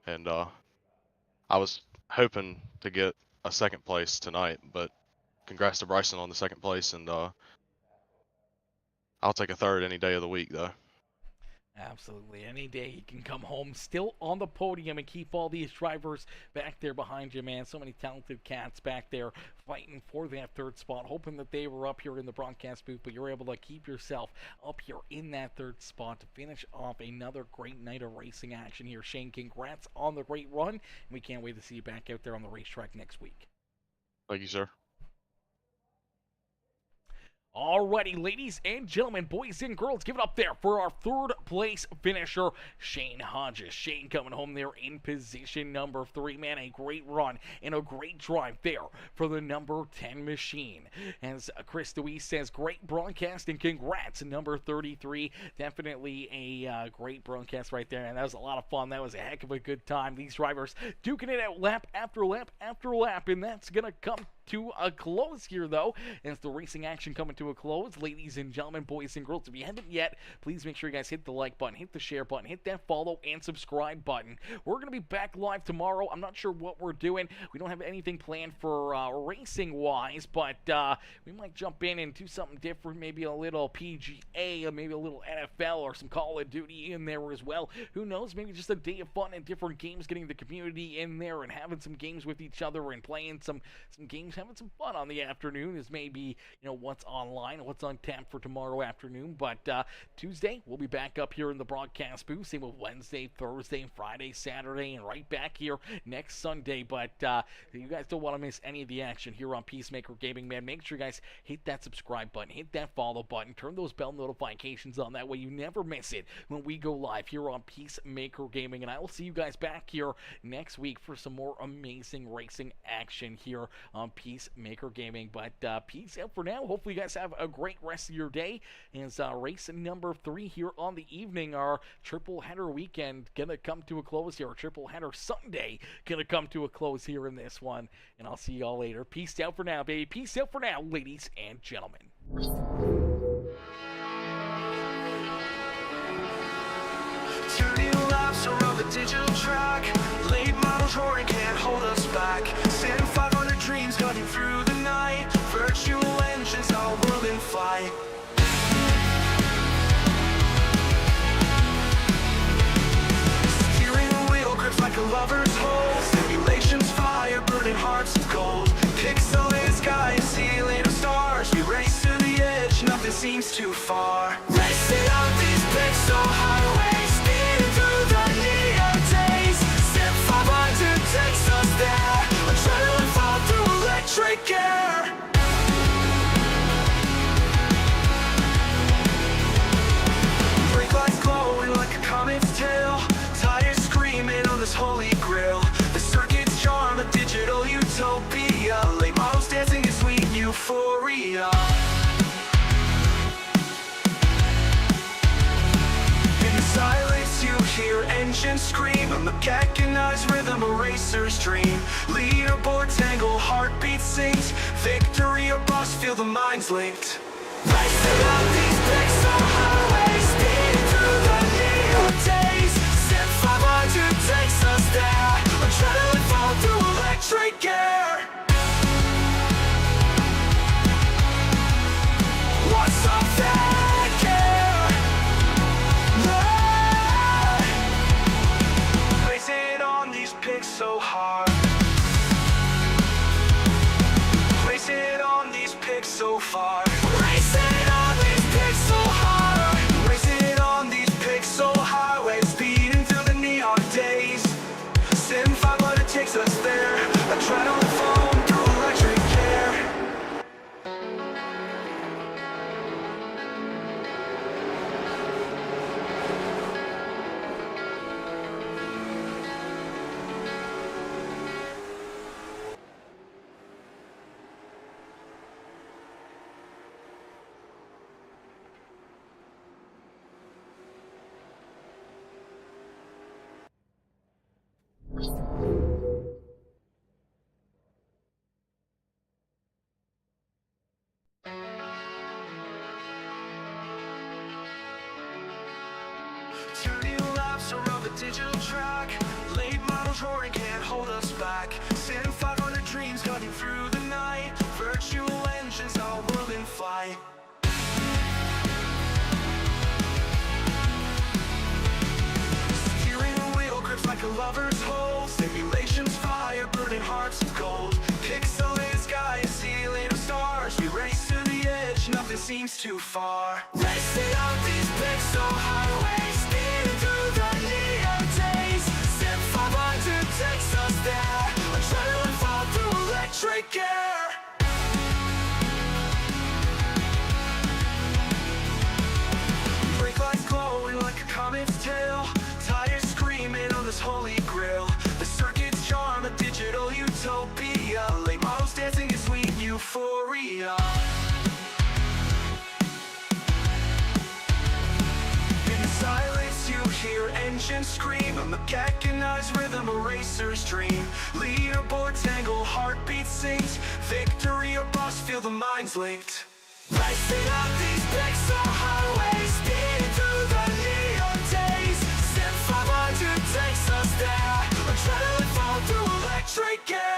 E: and I was hoping to get a second place tonight, but congrats to Bryson on the second place, and I'll take a third any day of the week, though.
B: Absolutely. Any day you can come home still on the podium and keep all these drivers back there behind you, man. So many talented cats back there fighting for that third spot, hoping that they were up here in the broadcast booth, but you're able to keep yourself up here in that third spot to finish off another great night of racing action here. Shane, congrats on the great run, and we can't wait to see you back out there on the racetrack next week.
E: Thank you, sir.
B: Alrighty, ladies and gentlemen, boys and girls, give it up there for our third place finisher, Shane Hodges. Shane coming home there in position number 3. Man, a great run and a great drive there for the number 10 machine. As Chris Deweese says, great broadcast and congrats, number 33. Definitely a great broadcast right there, and that was a lot of fun. That was a heck of a good time. These drivers duking it out lap after lap after lap, and that's going to come to a close here, though, as the racing action coming to a close. Ladies and gentlemen, boys and girls, if you haven't yet, please make sure you guys hit the like button, hit the share button, hit that follow and subscribe button. We're going to be back live tomorrow. I'm not sure what we're doing. We don't have anything planned for racing-wise, but we might jump in and do something different, maybe a little PGA, or maybe a little NFL or some Call of Duty in there as well. Who knows? Maybe just a day of fun and different games, getting the community in there and having some games with each other and playing some games, having some fun on the afternoon is maybe, what's online, what's on tap for tomorrow afternoon. But Tuesday, we'll be back up here in the broadcast booth. Same with Wednesday, Thursday, Friday, Saturday, and right back here next Sunday. But you guys don't want to miss any of the action here on Peacemaker Gaming, man. Make sure you guys hit that subscribe button, hit that follow button, turn those bell notifications on. That way you never miss it when we go live here on Peacemaker Gaming. And I will see you guys back here next week for some more amazing racing action here on Peacemaker Gaming. But peace out for now. Hopefully you guys have a great rest of your day. As race number 3 here on the evening, our triple header weekend gonna come to a close here. Our triple header Sunday gonna come to a close here in this one. And I'll see y'all later. Peace out for now, baby. Peace out for now, ladies and gentlemen.
A: 30 laps around the digital track. Late models roaring, can't hold us back. SIM500 dreams gunning through the night. Virtual engines, our world in flight. Steering wheel grips like a lover's hold. Simulations fire, burning hearts of gold. Pixelated sky, ceiling of stars. We race to the edge, nothing seems too far. Racing on these pixel highways, speeding through the neon days. SIM500 takes us there. Adrenaline fall through electric air. Brake lights glowing like a comet's tail. Tires screaming on this holy grail. The circuit's charm, a digital utopia. Late models dancing in sweet euphoria. In the silence you hear engines scream. A mechanized rhythm, a racer's dream. Leaderboard tangle, heartbeat sings. Victory or bust, feel the minds linked. Racing up these pixel highways, speeding through the neon days. SIM500 takes us there. Adrenaline fall through electric air. What's up that care? Racing on these pics so hard. Racing on these pics so far. Racing on these pics so hard. Racing on these pixel highways, speeding through the neon days. SIM500 takes us there. Adrenaline foam through electric air. Turning laps around the digital track. Late models roaring, can't hold us back. SIM500 dreams gunning through the night. Virtual engines, our world in flight. Steering wheel grips like a lover's hold. Simulations fire, burning hearts of gold. Pixelated sky, ceiling of stars. We race to the edge, nothing seems too far. Racing up these pixel highways, speeding through the neon days. SIM500 takes us there. Adrenaline fall through electric air. its tail. Tires screaming on this holy grail. The circuit's charm, a digital utopia. Late models dancing in sweet euphoria. In the silence you hear engines scream, a mechanized rhythm, a racer's dream. Leaderboard tangle, heartbeat sings. Victory or bust, feel the minds linked. Racing up these pixel highways, speeding through the neon days. SIM500 takes us there. Adrenaline flow through electric air.